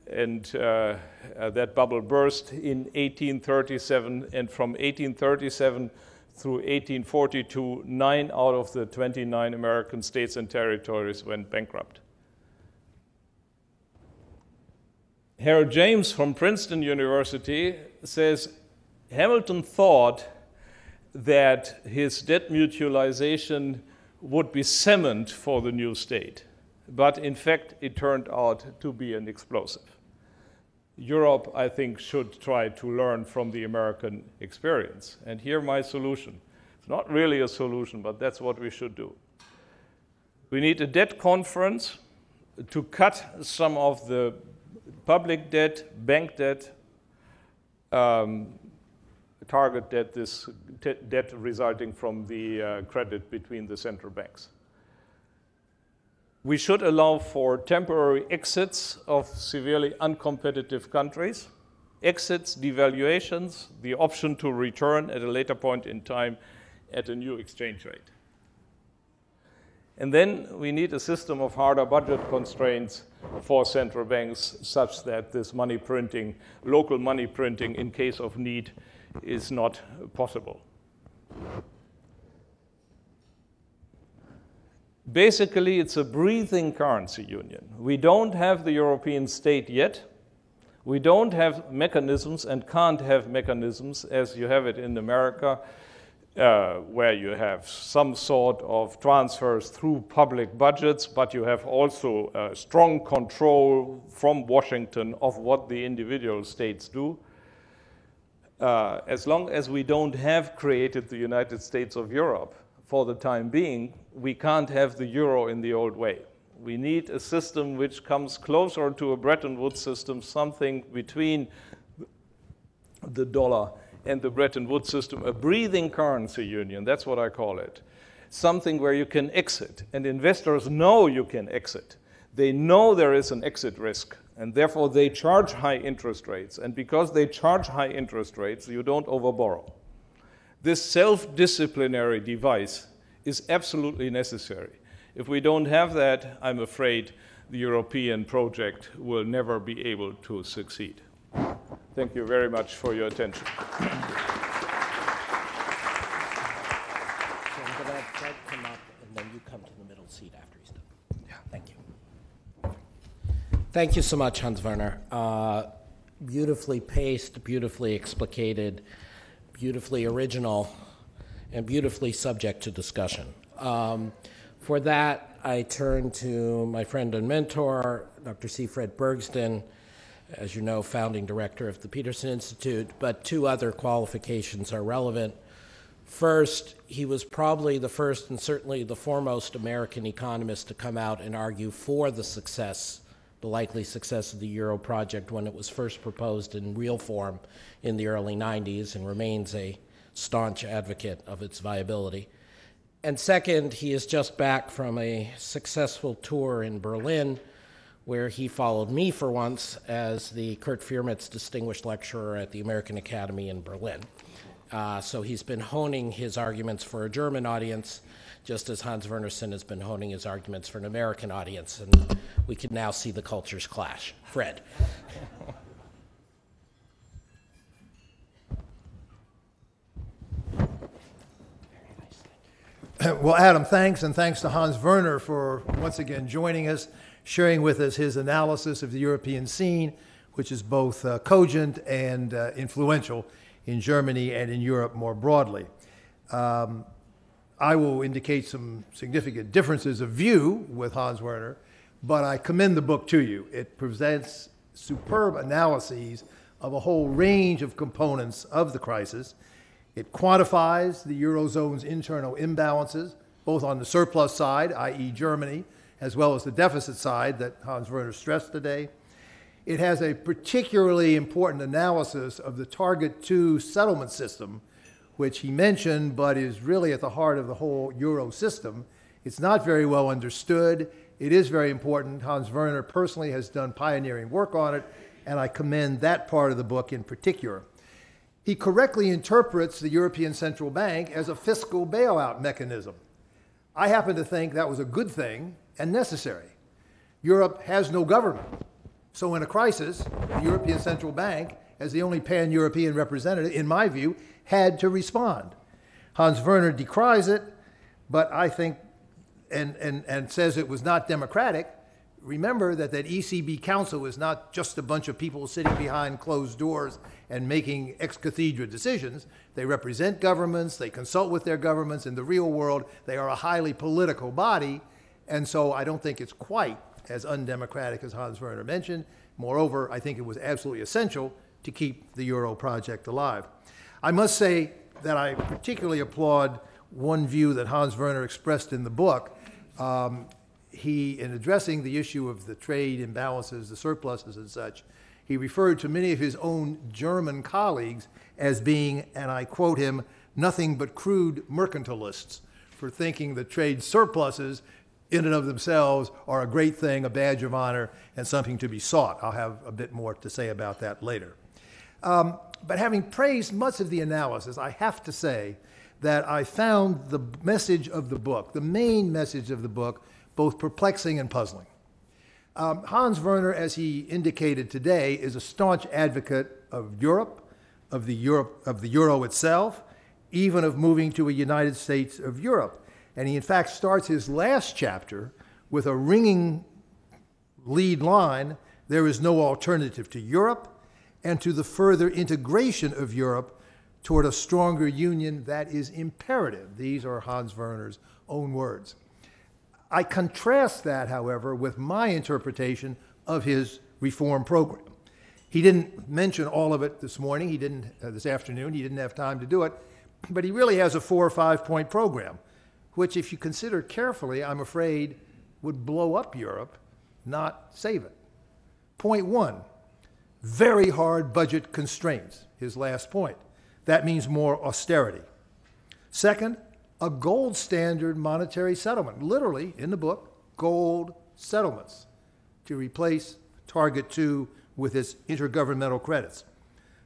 and that bubble burst in 1837, and from 1837 through 1842, 9 out of the 29 American states and territories went bankrupt. Harold James from Princeton University says Hamilton thought that his debt mutualization would be cement for the new state. But in fact, it turned out to be an explosive. Europe, I think, should try to learn from the American experience. And here my solution. It's not really a solution, but that's what we should do. We need a debt conference to cut some of the public debt, bank debt, target debt, this debt resulting from the credit between the central banks. We should allow for temporary exits of severely uncompetitive countries, exits, devaluations, the option to return at a later point in time at a new exchange rate. And then we need a system of harder budget constraints for central banks such that this money printing, local money printing in case of need is not possible. Basically, it's a breathing currency union. We don't have the European state yet. We don't have mechanisms and can't have mechanisms as you have it in America, where you have some sort of transfers through public budgets, but you have also strong control from Washington of what the individual states do. As long as we don't have created the United States of Europe for the time being, we can't have the euro in the old way. We need a system which comes closer to a Bretton Woods system, something between the dollar and the Bretton Woods system, a breathing currency union, that's what I call it. Something where you can exit, and investors know you can exit. They know there is an exit risk, and therefore they charge high interest rates. And because they charge high interest rates, you don't overborrow. This self-disciplinary device is absolutely necessary. If we don't have that, I'm afraid the European project will never be able to succeed. Thank you very much for your attention. So I'm going to have Fred come up, and then Thank you so much, Hans Werner. Beautifully paced, beautifully explicated, beautifully original, and beautifully subject to discussion. For that, I turn to my friend and mentor, Dr. C. Fred Bergston, as you know, founding director of the Peterson Institute, but two other qualifications are relevant. First, he was probably the first and certainly the foremost American economist to come out and argue for the likely success of the Euro project when it was first proposed in real form in the early 90s, and remains a staunch advocate of its viability. And second, he is just back from a successful tour in Berlin, where he followed me for once as the Kurt Fiermitz Distinguished Lecturer at the American Academy in Berlin. So he's been honing his arguments for a German audience, just as Hans Werner Sinn has been honing his arguments for an American audience, and we can now see the cultures clash. Fred. Well, Adam, thanks, and thanks to Hans Werner for once again joining us, sharing with us his analysis of the European scene, which is both cogent and influential in Germany and in Europe more broadly. I will indicate some significant differences of view with Hans Werner, but I commend the book to you. It presents superb analyses of a whole range of components of the crisis. It quantifies the Eurozone's internal imbalances, both on the surplus side, i.e. Germany, as well as the deficit side that Hans Werner stressed today. It has a particularly important analysis of the Target 2 settlement system, which he mentioned, but is really at the heart of the whole Euro system. It's not very well understood. It is very important. Hans Werner personally has done pioneering work on it, and I commend that part of the book in particular. He correctly interprets the European Central Bank as a fiscal bailout mechanism. I happen to think that was a good thing and necessary. Europe has no government. So in a crisis, the European Central Bank, as the only pan-European representative, in my view, had to respond. Hans Werner decries it, but I think, and says it was not democratic. Remember that ECB Council is not just a bunch of people sitting behind closed doors and making ex cathedra decisions. They represent governments, they consult with their governments. In the real world, they are a highly political body, and so I don't think it's quite as undemocratic as Hans Werner mentioned. Moreover, I think it was absolutely essential to keep the Euro project alive. I must say that I particularly applaud one view that Hans Werner expressed in the book. In addressing the issue of the trade imbalances, the surpluses and such, he referred to many of his own German colleagues as being, and I quote him, nothing but crude mercantilists, for thinking that trade surpluses in and of themselves are a great thing, a badge of honor, and something to be sought. I'll have a bit more to say about that later. But having praised much of the analysis, I have to say that I found the message of the book, the main message of the book, both perplexing and puzzling. Hans Werner, as he indicated today, is a staunch advocate of Europe, of the Euro itself, even of moving to a United States of Europe. And he, in fact, starts his last chapter with a ringing lead line: there is no alternative to Europe and to the further integration of Europe toward a stronger union that is imperative. These are Hans Werner's own words. I contrast that, however, with my interpretation of his reform program. He didn't mention all of it this morning. He didn't this afternoon. He didn't have time to do it. But he really has a 4 or 5 point program, which, if you consider carefully, I'm afraid would blow up Europe, not save it. Point 1, very hard budget constraints, his last point. That means more austerity. Second, a gold standard monetary settlement, literally in the book, gold settlements, to replace Target 2 with its intergovernmental credits.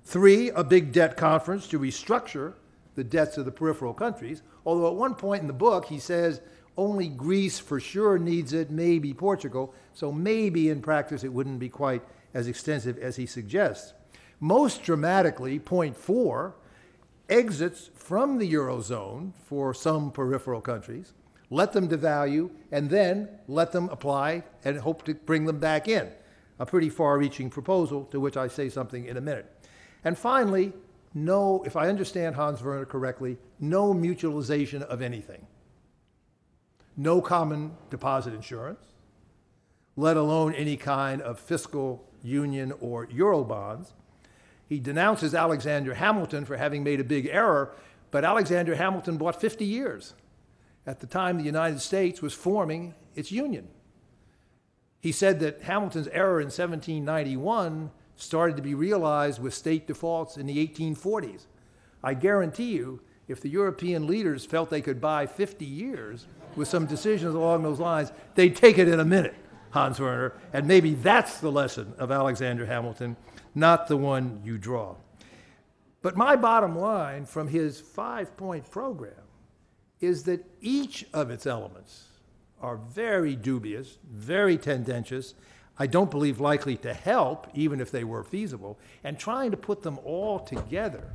3, a big debt conference to restructure the debts of the peripheral countries, although at one point in the book he says only Greece for sure needs it, maybe Portugal, so maybe in practice it wouldn't be quite as extensive as he suggests. Most dramatically, point 4, exits from the Eurozone for some peripheral countries, let them devalue, and then let them apply and hope to bring them back in. a pretty far-reaching proposal to which I say something in a minute. And finally, no, if I understand Hans Werner correctly, no mutualization of anything. No common deposit insurance, let alone any kind of fiscal union or Eurobonds. He denounces Alexander Hamilton for having made a big error, but Alexander Hamilton bought 50 years at the time the United States was forming its union. He said that Hamilton's error in 1791 started to be realized with state defaults in the 1840s. I guarantee you, if the European leaders felt they could buy 50 years with some decisions along those lines, they'd take it in a minute, Hans Werner, and maybe that's the lesson of Alexander Hamilton, not the one you draw. But my bottom line from his 5-point program is that each of its elements are very dubious, very tendentious, I don't believe likely to help, even if they were feasible, and trying to put them all together,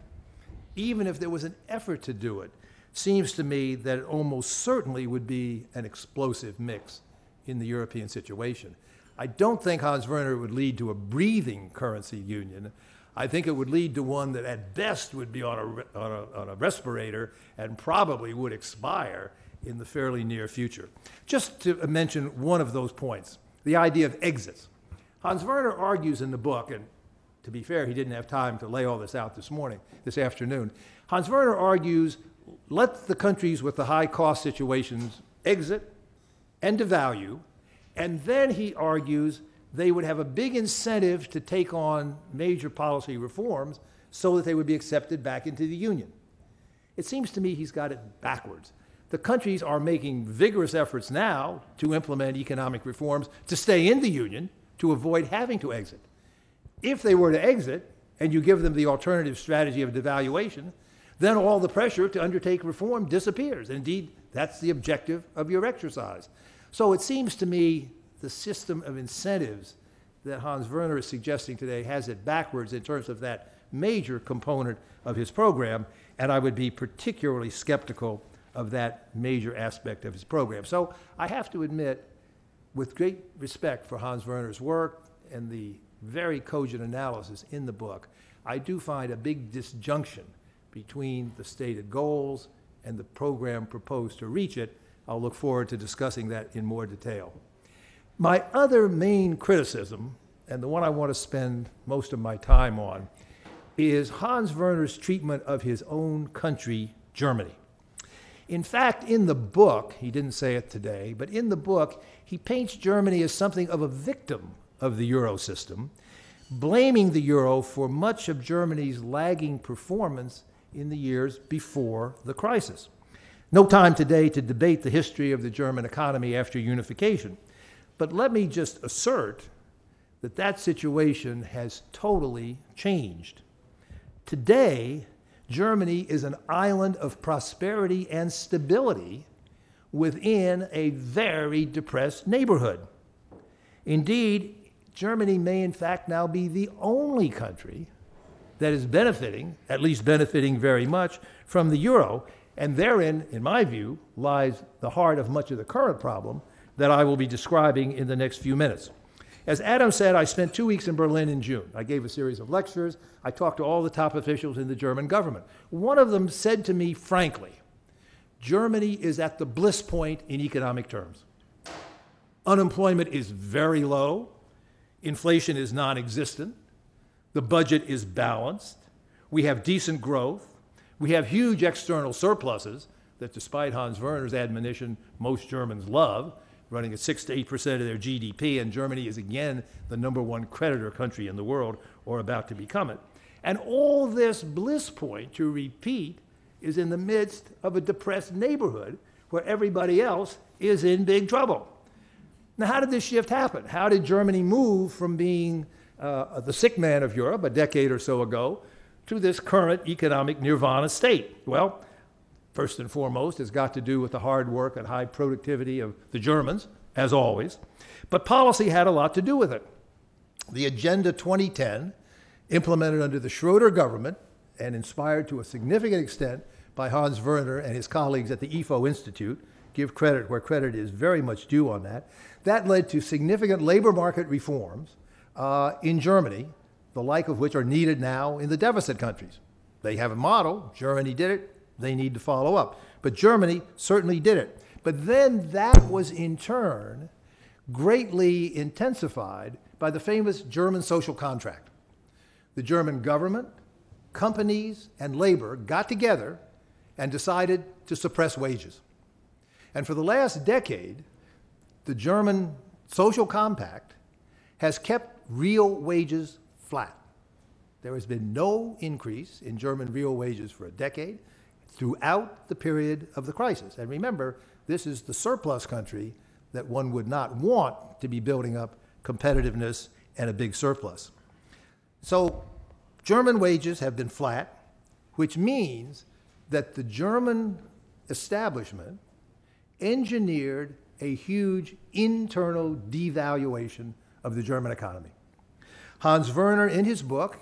even if there was an effort to do it, seems to me that it almost certainly would be an explosive mix in the European situation. I don't think Hans Werner would lead to a breathing currency union. I think it would lead to one that at best would be on a respirator and probably would expire in the fairly near future. Just to mention one of those points, the idea of exits. Hans Werner argues in the book, and to be fair, he didn't have time to lay all this out this afternoon. Hans Werner argues, let the countries with the high cost situations exit and devalue, and then he argues they would have a big incentive to take on major policy reforms so that they would be accepted back into the Union. It seems to me he's got it backwards. The countries are making vigorous efforts now to implement economic reforms to stay in the Union to avoid having to exit. If they were to exit, and you give them the alternative strategy of devaluation, then all the pressure to undertake reform disappears. Indeed, that's the objective of your exercise. So it seems to me the system of incentives that Hans Werner is suggesting today has it backwards in terms of that major component of his program, and I would be particularly skeptical of that major aspect of his program. So I have to admit, with great respect for Hans Werner's work and the very cogent analysis in the book, I do find a big disjunction between the stated goals and the program proposed to reach it. I'll look forward to discussing that in more detail. My other main criticism, and the one I want to spend most of my time on, is Hans Werner's treatment of his own country, Germany. In fact, in the book, he didn't say it today, but in the book, he paints Germany as something of a victim of the Euro system, blaming the Euro for much of Germany's lagging performance in the years before the crisis. No time today to debate the history of the German economy after unification, but let me just assert that that situation has totally changed. Today, Germany is an island of prosperity and stability within a very depressed neighborhood. Indeed, Germany may in fact now be the only country that is benefiting, at least benefiting very much, from the euro, and therein, in my view, lies the heart of much of the current problem that I will be describing in the next few minutes. As Adam said, I spent 2 weeks in Berlin in June. I gave a series of lectures. I talked to all the top officials in the German government. One of them said to me frankly, Germany is at the bliss point in economic terms. Unemployment is very low. Inflation is non-existent. The budget is balanced. We have decent growth. We have huge external surpluses that, despite Hans Werner's admonition, most Germans love, running at 6 to 8% of their GDP, and Germany is again the #1 creditor country in the world, or about to become it. And all this bliss point, to repeat, is in the midst of a depressed neighborhood where everybody else is in big trouble. Now, how did this shift happen? How did Germany move from being the sick man of Europe a decade or so ago to this current economic nirvana state? Well, first and foremost, it's got to do with the hard work and high productivity of the Germans, as always. But policy had a lot to do with it. The Agenda 2010, implemented under the Schroeder government and inspired to a significant extent by Hans Werner and his colleagues at the IFO Institute, give credit where credit is very much due on that, that led to significant labor market reforms, in Germany, the like of which are needed now in the deficit countries. They have a model. Germany did it. They need to follow up. But Germany certainly did it. But then that was in turn greatly intensified by the famous German social contract. The German government, companies, and labor got together and decided to suppress wages. And for the last decade, the German social compact has kept real wages flat. There has been no increase in German real wages for a decade throughout the period of the crisis. And remember, this is the surplus country that one would not want to be building up competitiveness and a big surplus. So German wages have been flat, which means that the German establishment engineered a huge internal devaluation of the German economy. Hans Werner, in his book,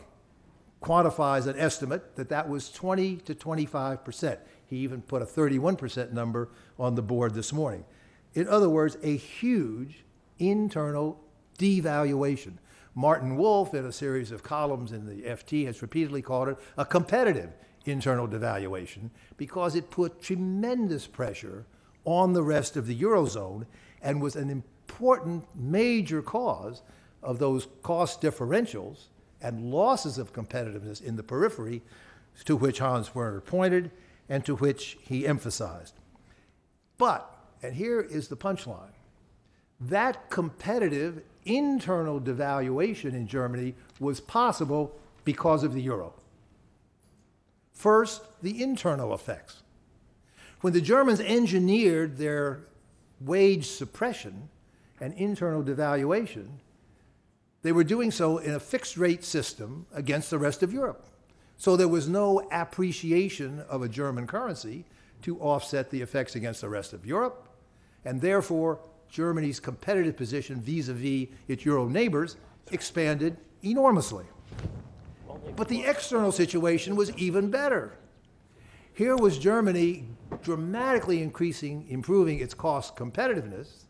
quantifies an estimate that that was 20 to 25%. He even put a 31% number on the board this morning. In other words, a huge internal devaluation. Martin Wolf, in a series of columns in the FT, has repeatedly called it a competitive internal devaluation because it put tremendous pressure on the rest of the Eurozone and was an important major cause of those cost differentials and losses of competitiveness in the periphery to which Hans Werner pointed and to which he emphasized. But, and here is the punchline, that competitive internal devaluation in Germany was possible because of the euro. First, the internal effects. When the Germans engineered their wage suppression and internal devaluation, they were doing so in a fixed rate system against the rest of Europe. So there was no appreciation of a German currency to offset the effects against the rest of Europe, and therefore Germany's competitive position vis-a-vis its Euro neighbors expanded enormously. But the external situation was even better. Here was Germany dramatically improving its cost competitiveness,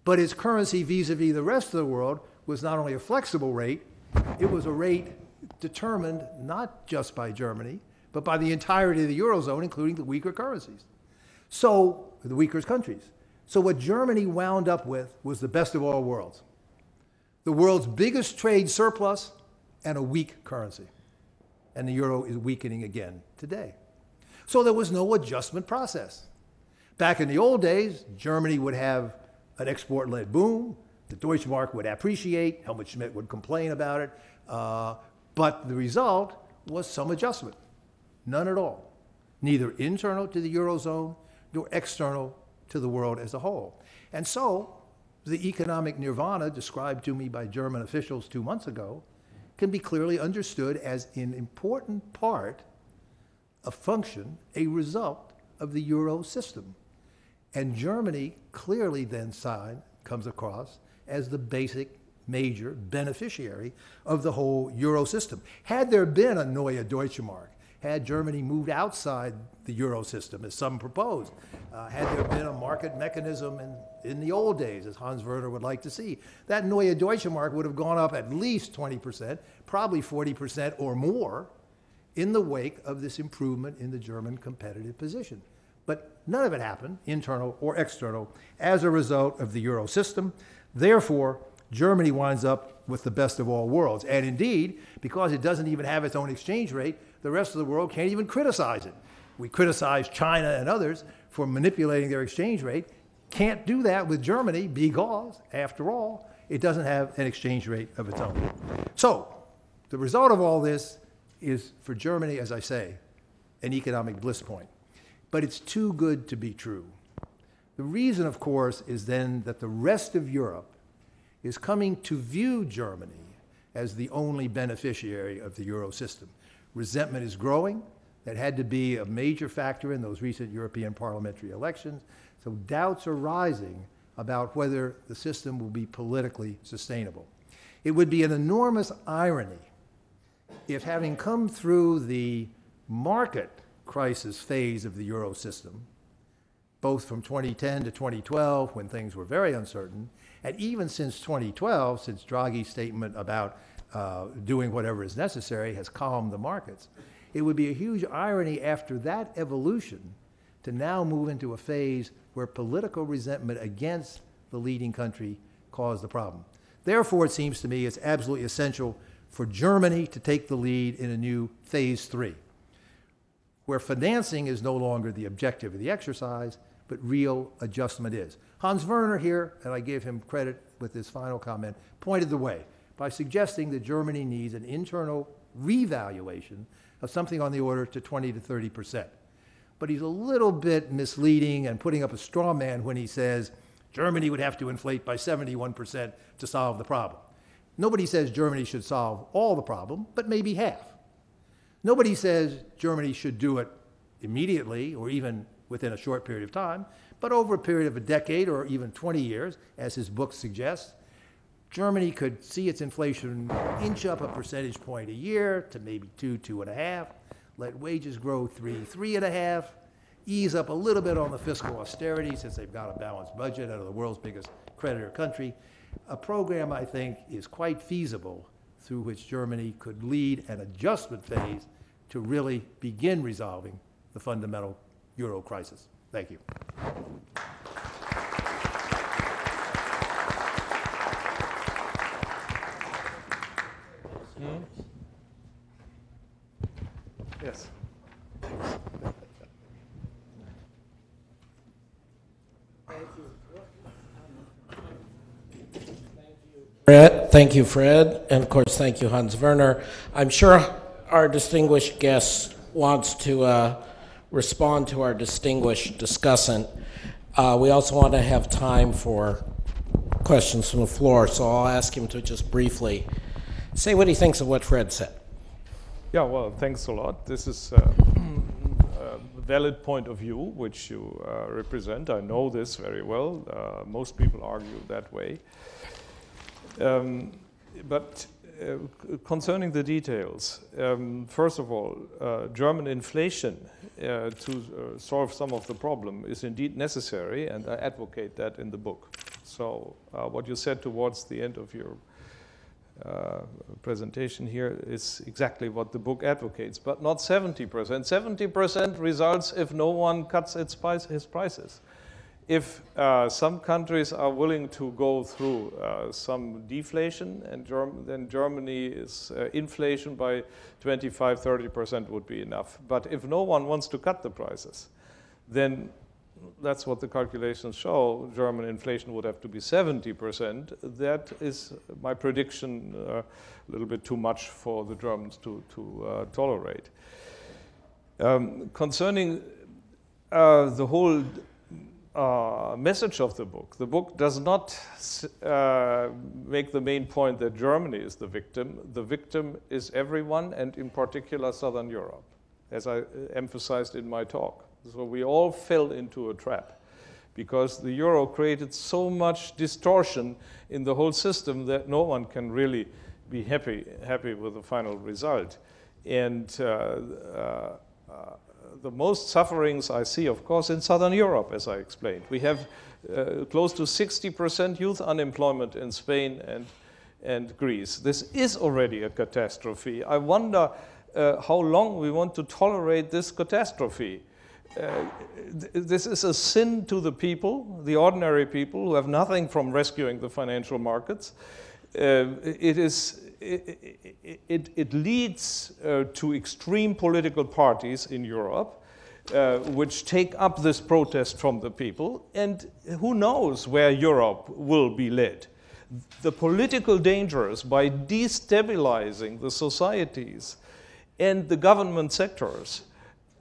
but its currency vis-a-vis the rest of the world was not only a flexible rate, it was a rate determined not just by Germany, but by the entirety of the Eurozone, including the weaker currencies. So, the weaker countries. So what Germany wound up with was the best of all worlds. The world's biggest trade surplus and a weak currency. And the euro is weakening again today. So there was no adjustment process. Back in the old days, Germany would have an export-led boom, the Deutsche Mark would appreciate, Helmut Schmidt would complain about it, but the result was some adjustment. None at all. Neither internal to the Eurozone nor external to the world as a whole. And so, the economic nirvana described to me by German officials 2 months ago can be clearly understood as an important part, a function, a result of the Euro system. And Germany clearly then comes across as the basic major beneficiary of the whole Euro system. Had there been a Neue Deutsche Mark, had Germany moved outside the Euro system, as some proposed, had there been a market mechanism in the old days, as Hans Werner would like to see, that Neue Deutsche Mark would have gone up at least 20%, probably 40% or more, in the wake of this improvement in the German competitive position. But none of it happened, internal or external, as a result of the Euro system. Therefore, Germany winds up with the best of all worlds. And indeed, because it doesn't even have its own exchange rate, the rest of the world can't even criticize it. We criticize China and others for manipulating their exchange rate. Can't do that with Germany because, after all, it doesn't have an exchange rate of its own. So, the result of all this is, for Germany, as I say, an economic bliss point. But it's too good to be true. The reason, of course, is then that the rest of Europe is coming to view Germany as the only beneficiary of the Euro system. Resentment is growing. That had to be a major factor in those recent European parliamentary elections. So doubts are rising about whether the system will be politically sustainable. It would be an enormous irony if, having come through the market crisis phase of the Euro system, both from 2010 to 2012 when things were very uncertain, and even since 2012, since Draghi's statement about doing whatever is necessary has calmed the markets. It would be a huge irony after that evolution to now move into a phase where political resentment against the leading country caused the problem. Therefore, it seems to me it's absolutely essential for Germany to take the lead in a new phase 3, where financing is no longer the objective of the exercise, but real adjustment is. Hans Werner here, and I give him credit with his final comment, pointed the way by suggesting that Germany needs an internal revaluation of something on the order to 20 to 30%. But he's a little bit misleading and putting up a straw man when he says Germany would have to inflate by 71% to solve the problem. Nobody says Germany should solve all the problem, but maybe half. Nobody says Germany should do it immediately or even within a short period of time, but over a period of a decade or even 20 years, as his book suggests, Germany could see its inflation inch up a percentage point a year to maybe 2, 2.5, let wages grow 3, 3.5, ease up a little bit on the fiscal austerity since they've got a balanced budget out of the world's biggest creditor country. A program, I think, is quite feasible through which Germany could lead an adjustment phase to really begin resolving the fundamental euro crisis. Thank you. Yes. Thank you, Fred, and of course, thank you, Hans Werner. I'm sure our distinguished guest wants to respond to our distinguished discussant. We also want to have time for questions from the floor, so I'll ask him to just briefly say what he thinks of what Fred said. Yeah, well, thanks a lot. This is a valid point of view, which you represent. I know this very well. Most people argue that way. But concerning the details, first of all, German inflation to solve some of the problem is indeed necessary, and I advocate that in the book. So what you said towards the end of your presentation here is exactly what the book advocates, but not 70%. 70% results if no one cuts his prices. If some countries are willing to go through some deflation, and then Germany is inflation by 25, 30% would be enough. But if no one wants to cut the prices, then that's what the calculations show. German inflation would have to be 70%. That is my prediction, a little bit too much for the Germans to tolerate. Concerning the whole message of the book does not make the main point that Germany is the victim. The victim is everyone, and in particular Southern Europe, as I emphasized in my talk. So we all fell into a trap because the euro created so much distortion in the whole system that no one can really be happy with the final result. And the most sufferings I see, of course, in Southern Europe, as I explained. We have close to 60% youth unemployment in Spain and Greece. This is already a catastrophe. I wonder how long we want to tolerate this catastrophe. This is a sin to the people, the ordinary people who have nothing from rescuing the financial markets. It leads to extreme political parties in Europe, which take up this protest from the people, and who knows where Europe will be led. The political dangers by destabilizing the societies and the government sectors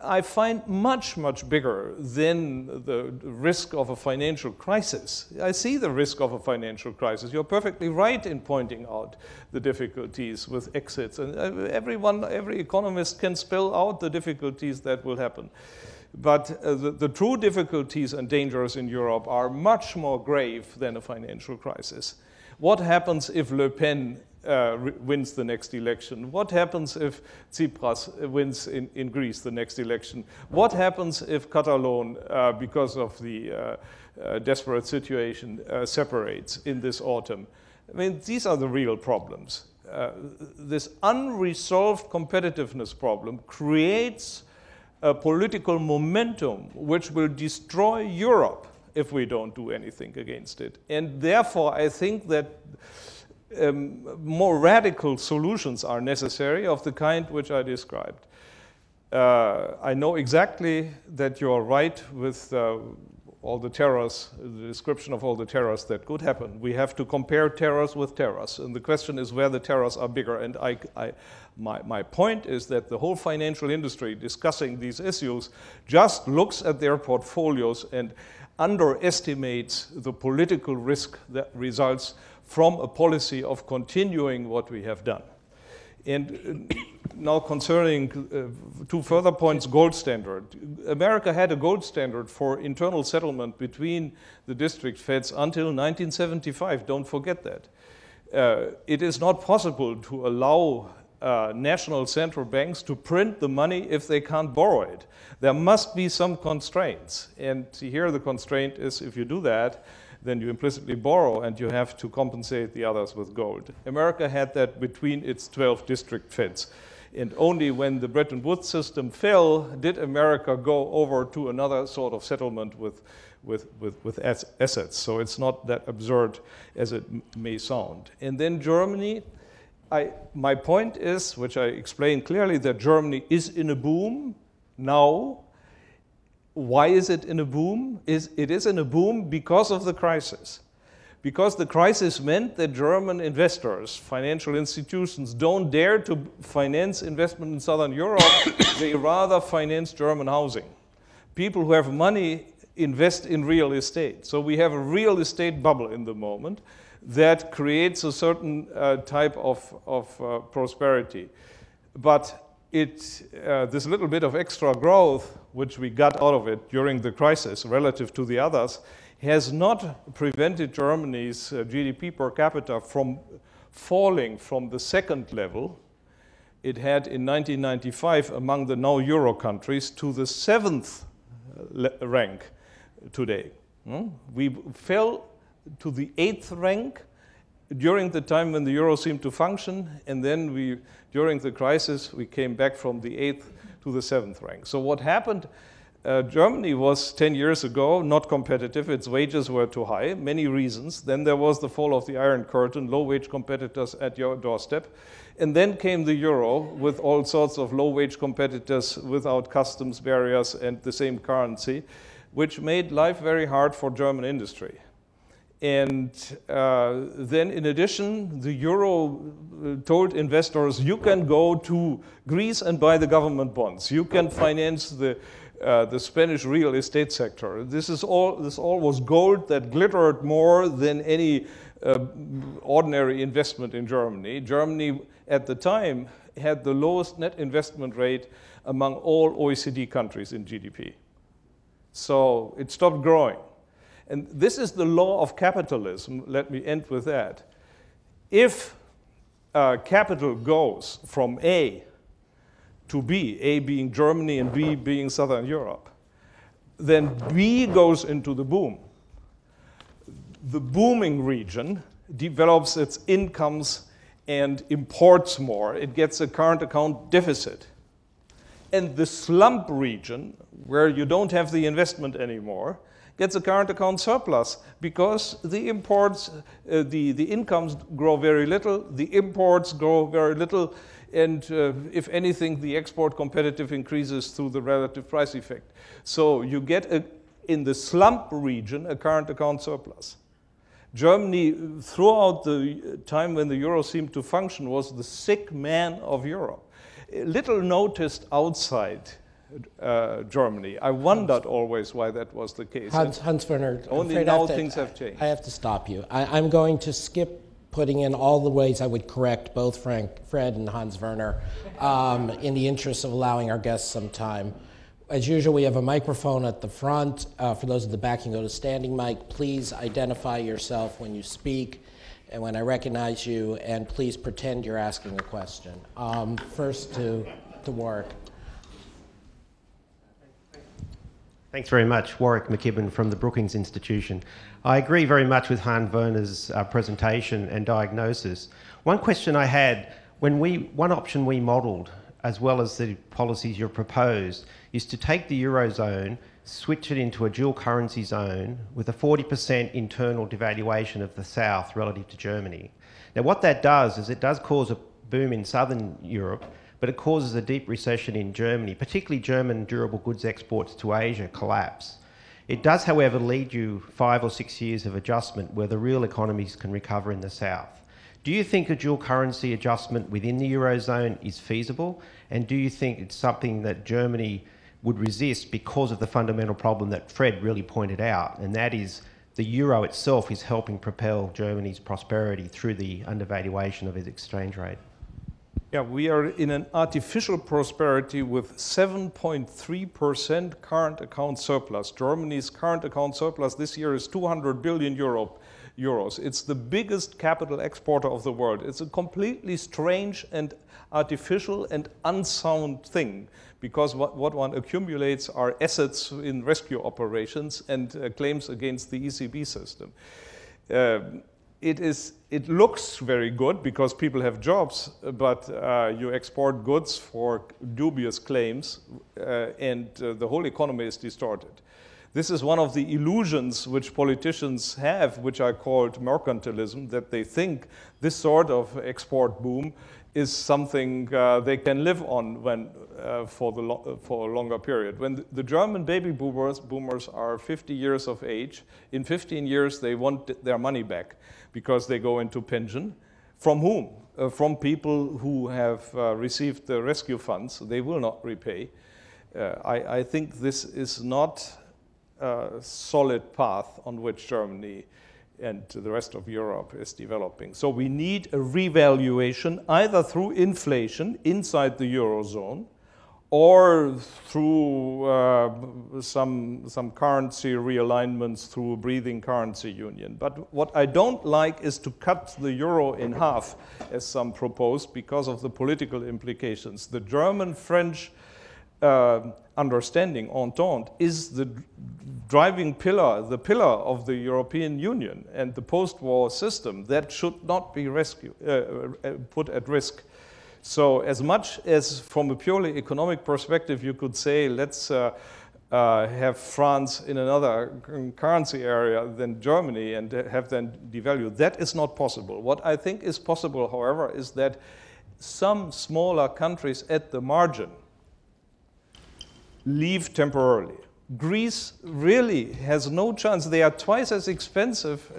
I find much, much bigger than the risk of a financial crisis. I see the risk of a financial crisis. You're perfectly right in pointing out the difficulties with exits. And every economist can spell out the difficulties that will happen. But the true difficulties and dangers in Europe are much more grave than a financial crisis. What happens if Le Pen wins the next election? What happens if Tsipras wins in Greece the next election? What happens if Catalonia, because of the desperate situation, separates in this autumn? I mean, these are the real problems. This unresolved competitiveness problem creates a political momentum which will destroy Europe if we don't do anything against it. And therefore, I think that more radical solutions are necessary of the kind which I described. I know exactly that you're right with all the terrors, the description of all the terrors that could happen. We have to compare terrors with terrors. And the question is where the terrors are bigger. And my point is that the whole financial industry discussing these issues just looks at their portfolios and underestimates the political risk that results from a policy of continuing what we have done. And now concerning two further points, gold standard. America had a gold standard for internal settlement between the district feds until 1975. Don't forget that. It is not possible to allow national central banks to print the money if they can't borrow it. There must be some constraints. And here the constraint is if you do that, then you implicitly borrow and you have to compensate the others with gold. America had that between its 12 district feds. And only when the Bretton Woods system fell did America go over to another sort of settlement with assets. So it's not that absurd as it may sound. And then Germany, my point is, which I explained clearly, that Germany is in a boom now. Why is it in a boom? It is in a boom because of the crisis. Because the crisis meant that German investors, financial institutions, don't dare to finance investment in Southern Europe. They rather finance German housing. People who have money invest in real estate. So we have a real estate bubble in the moment that creates a certain type of prosperity. But this little bit of extra growth, which we got out of it during the crisis relative to the others, has not prevented Germany's GDP per capita from falling from the second level it had in 1995 among the now Euro countries to the 7th rank today. We fell to the 8th rank during the time when the euro seemed to function, and then during the crisis, we came back from the 8th to the 7th rank. So what happened, Germany was 10 years ago not competitive. Its wages were too high, many reasons. Then there was the fall of the Iron Curtain, low-wage competitors at your doorstep. And then came the euro with all sorts of low-wage competitors without customs barriers and the same currency, which made life very hard for German industry. And then, in addition, the euro told investors, you can go to Greece and buy the government bonds. You can finance the Spanish real estate sector. This all was gold that glittered more than any ordinary investment in Germany. Germany, at the time, had the lowest net investment rate among all OECD countries in GDP. So it stopped growing. And this is the law of capitalism. Let me end with that. If capital goes from A to B, A being Germany and B being Southern Europe, then B goes into the boom. The booming region develops its incomes and imports more. It gets a current account deficit. And the slump region, where you don't have the investment anymore, gets a current account surplus because the imports, the incomes grow very little, the imports grow very little, and if anything, the export competitive increases through the relative price effect. So you get, in the slump region, a current account surplus. Germany, throughout the time when the euro seemed to function, was the sick man of Europe. Little noticed outside Germany. I wondered always why that was the case. Hans Werner, only now things have changed. I have to stop you. I'm going to skip putting in all the ways I would correct both Fred and Hans Werner in the interest of allowing our guests some time. As usual, we have a microphone at the front. For those at the back, you can go to standing mic. Please identify yourself when you speak. and when I recognize you, and please pretend you're asking a question. First to Warwick. Thanks very much. Warwick McKibben from the Brookings Institution. I agree very much with Werner's presentation and diagnosis. One question I had, one option we modelled, as well as the policies you've proposed, is to take the Eurozone, switch it into a dual currency zone with a 40% internal devaluation of the South relative to Germany. Now what that does is it does cause a boom in Southern Europe, but it causes a deep recession in Germany, particularly German durable goods exports to Asia collapse. It does, however, lead you 5 or 6 years of adjustment where the real economies can recover in the South. Do you think a dual currency adjustment within the Eurozone is feasible? And do you think it's something that Germany would resist because of the fundamental problem that Fred really pointed out, and that is the euro itself is helping propel Germany's prosperity through the undervaluation of its exchange rate? Yeah, we are in an artificial prosperity with 7.3% current account surplus. Germany's current account surplus this year is 200 billion euros. It's the biggest capital exporter of the world. It's a completely strange and artificial and unsound thing, because what one accumulates are assets in rescue operations and claims against the ECB system. It looks very good because people have jobs, but you export goods for dubious claims, and the whole economy is distorted. This is one of the illusions which politicians have, which I called mercantilism, that they think this sort of export boom is something they can live on for a longer period. When the German baby boomers are 50 years of age, in 15 years they want their money back because they go into pension. From whom? From people who have received the rescue funds. They will not repay. I think this is not a solid path on which Germany and the rest of Europe is developing. So we need a revaluation either through inflation inside the Eurozone or through some currency realignments through a breathing currency union. But what I don't like is to cut the euro in half, as some propose, because of the political implications. The German-French understanding, entente, is the driving pillar, the pillar of the European Union and the post-war system that should not be put at risk. So as much as from a purely economic perspective you could say, let's have France in another currency area than Germany and have them devalued, that is not possible. What I think is possible, however, is that some smaller countries at the margin leave temporarily. Greece really has no chance. They are twice as expensive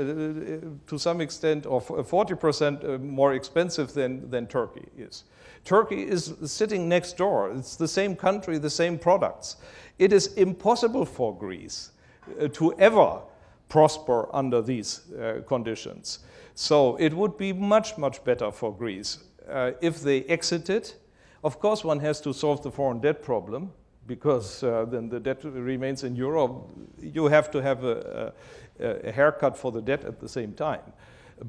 to some extent, or 40% more expensive than Turkey is. Turkey is sitting next door. It's the same country, the same products. It is impossible for Greece to ever prosper under these conditions. So it would be much, much better for Greece if they exited. Of course, one has to solve the foreign debt problem, because then the debt remains in euro. You have to have a haircut for the debt at the same time.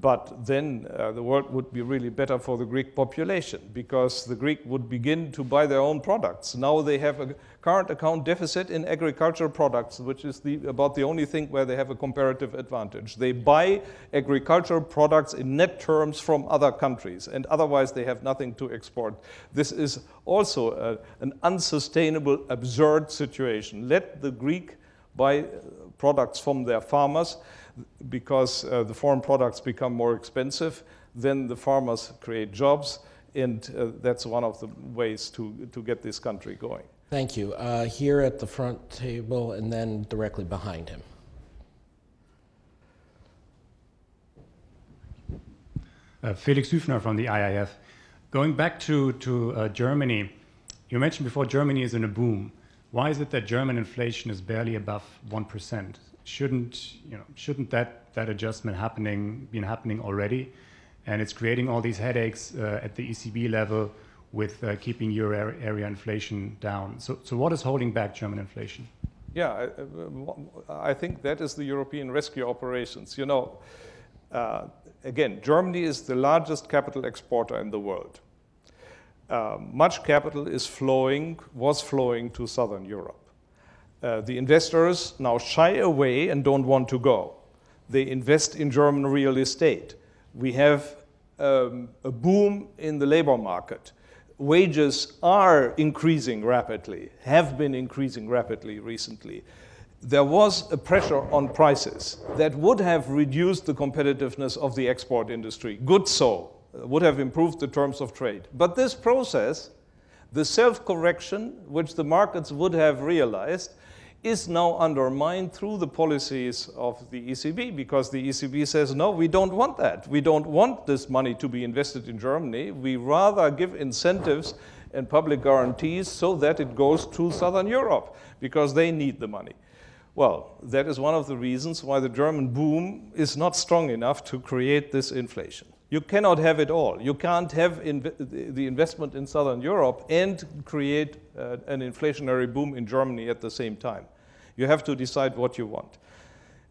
But then the world would be really better for the Greek population, because the Greek would begin to buy their own products. Now they have a current account deficit in agricultural products, which is about the only thing where they have a comparative advantage. They buy agricultural products in net terms from other countries, and otherwise they have nothing to export. This is also an unsustainable, absurd situation. Let the Greek buy products from their farmers, because the foreign products become more expensive, then the farmers create jobs, and that's one of the ways to get this country going. Thank you. Here at the front table, and then directly behind him. Felix Hüfner from the IIF. Going back to Germany, you mentioned before Germany is in a boom. Why is it that German inflation is barely above 1%? Shouldn't that adjustment been happening already? And it's creating all these headaches at the ECB level with keeping euro area inflation down. So what is holding back German inflation? Yeah, I think that is the European rescue operations. You know, again, Germany is the largest capital exporter in the world. Much capital was flowing to Southern Europe. The investors now shy away and don't want to go. They invest in German real estate. We have a boom in the labor market. Wages are increasing rapidly, have been increasing rapidly recently. There was a pressure on prices that would have reduced the competitiveness of the export industry. Good so, would have improved the terms of trade. But this process, the self-correction, which the markets would have realized, is now undermined through the policies of the ECB, because the ECB says, no, we don't want that. We don't want this money to be invested in Germany. We rather give incentives and public guarantees so that it goes to Southern Europe, because they need the money. Well, that is one of the reasons why the German boom is not strong enough to create this inflation. You cannot have it all. You can't have the investment in Southern Europe and create an inflationary boom in Germany at the same time. You have to decide what you want.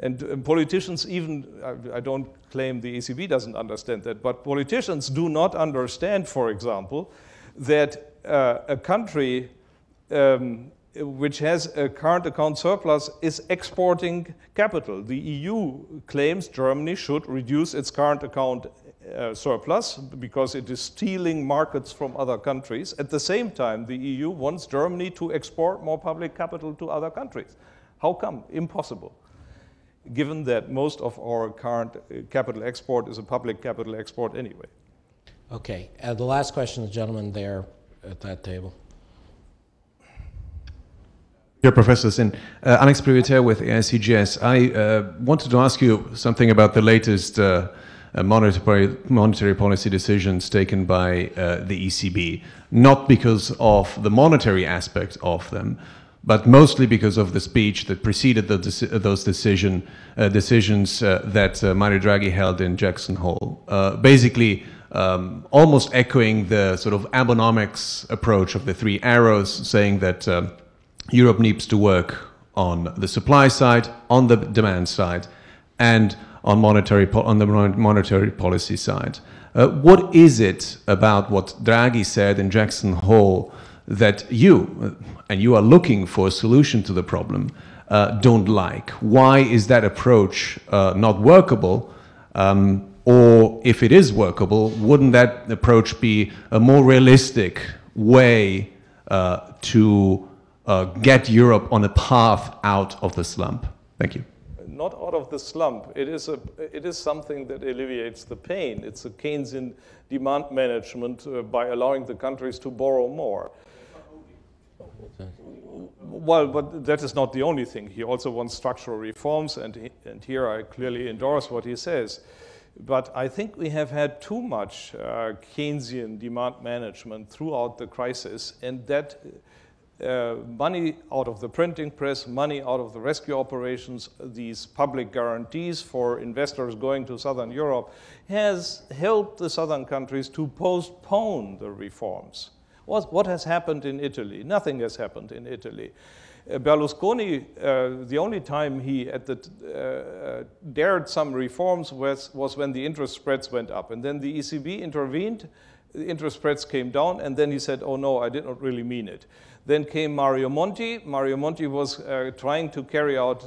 And politicians even, I don't claim the ECB doesn't understand that, but politicians do not understand, for example, that a country which has a current account surplus is exporting capital. The EU claims Germany should reduce its current account surplus because it is stealing markets from other countries. At the same time, the EU wants Germany to export more public capital to other countries. How come? Impossible, given that most of our current capital export is a public capital export anyway. Okay, the last question, the gentleman there at that table. Dear Professor Sinn, Alex Privitere with AICGS. I wanted to ask you something about the latest monetary policy decisions taken by the ECB, not because of the monetary aspect of them, but mostly because of the speech that preceded those decisions that Mario Draghi held in Jackson Hole. Basically, almost echoing the sort of Abenomics approach of the three arrows, saying that Europe needs to work on the supply side, on the demand side, and on the monetary policy side. What is it about what Draghi said in Jackson Hole that you, and you are looking for a solution to the problem, don't like? Why is that approach not workable? Or if it is workable, wouldn't that approach be a more realistic way to get Europe on a path out of the slump? Thank you. Not out of the slump. It is something that alleviates the pain. It's a Keynesian demand management by allowing the countries to borrow more. Well, but that is not the only thing. He also wants structural reforms, and here I clearly endorse what he says. But I think we have had too much Keynesian demand management throughout the crisis, and that money out of the printing press, money out of the rescue operations, these public guarantees for investors going to Southern Europe has helped the southern countries to postpone the reforms. What has happened in Italy? Nothing has happened in Italy. Berlusconi, the only time he dared some reforms was when the interest spreads went up. And then the ECB intervened, the interest spreads came down, and then he said, oh no, I did not really mean it. Then came Mario Monti. Mario Monti was trying to carry out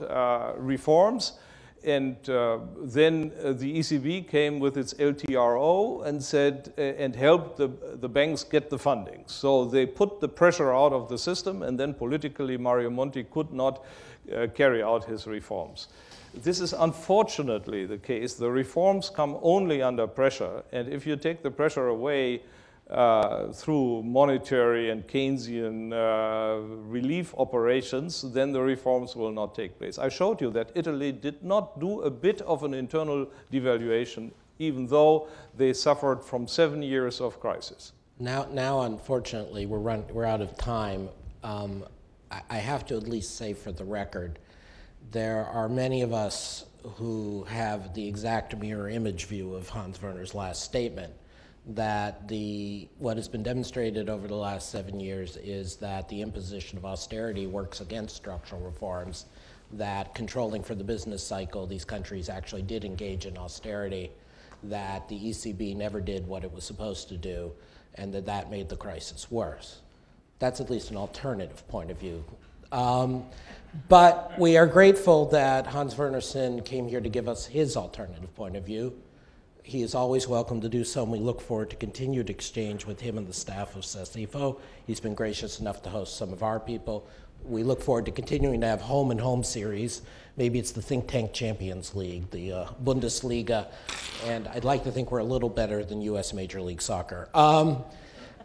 reforms, and then the ECB came with its LTRO and said, and helped the banks get the funding. So they put the pressure out of the system, and then politically Mario Monti could not carry out his reforms. This is unfortunately the case. The reforms come only under pressure, and if you take the pressure away through monetary and Keynesian relief operations, then the reforms will not take place. I showed you that Italy did not do a bit of an internal devaluation, even though they suffered from 7 years of crisis. Now, unfortunately, we're out of time. I have to at least say for the record, there are many of us who have the exact mirror image view of Hans Werner's last statement, that what has been demonstrated over the last 7 years is that the imposition of austerity works against structural reforms, that controlling for the business cycle, these countries actually did engage in austerity, that the ECB never did what it was supposed to do, and that made the crisis worse. That's at least an alternative point of view. But we are grateful that Hans-Werner Sinn came here to give us his alternative point of view. He is always welcome to do so, and we look forward to continued exchange with him and the staff of CESIFO. He's been gracious enough to host some of our people. We look forward to continuing to have home and home series. Maybe it's the Think Tank Champions League, the Bundesliga, and I'd like to think we're a little better than U.S. Major League Soccer.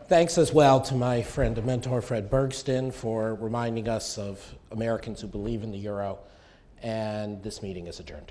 Thanks as well to my friend and mentor, Fred Bergston, for reminding us of Americans who believe in the euro, and this meeting is adjourned.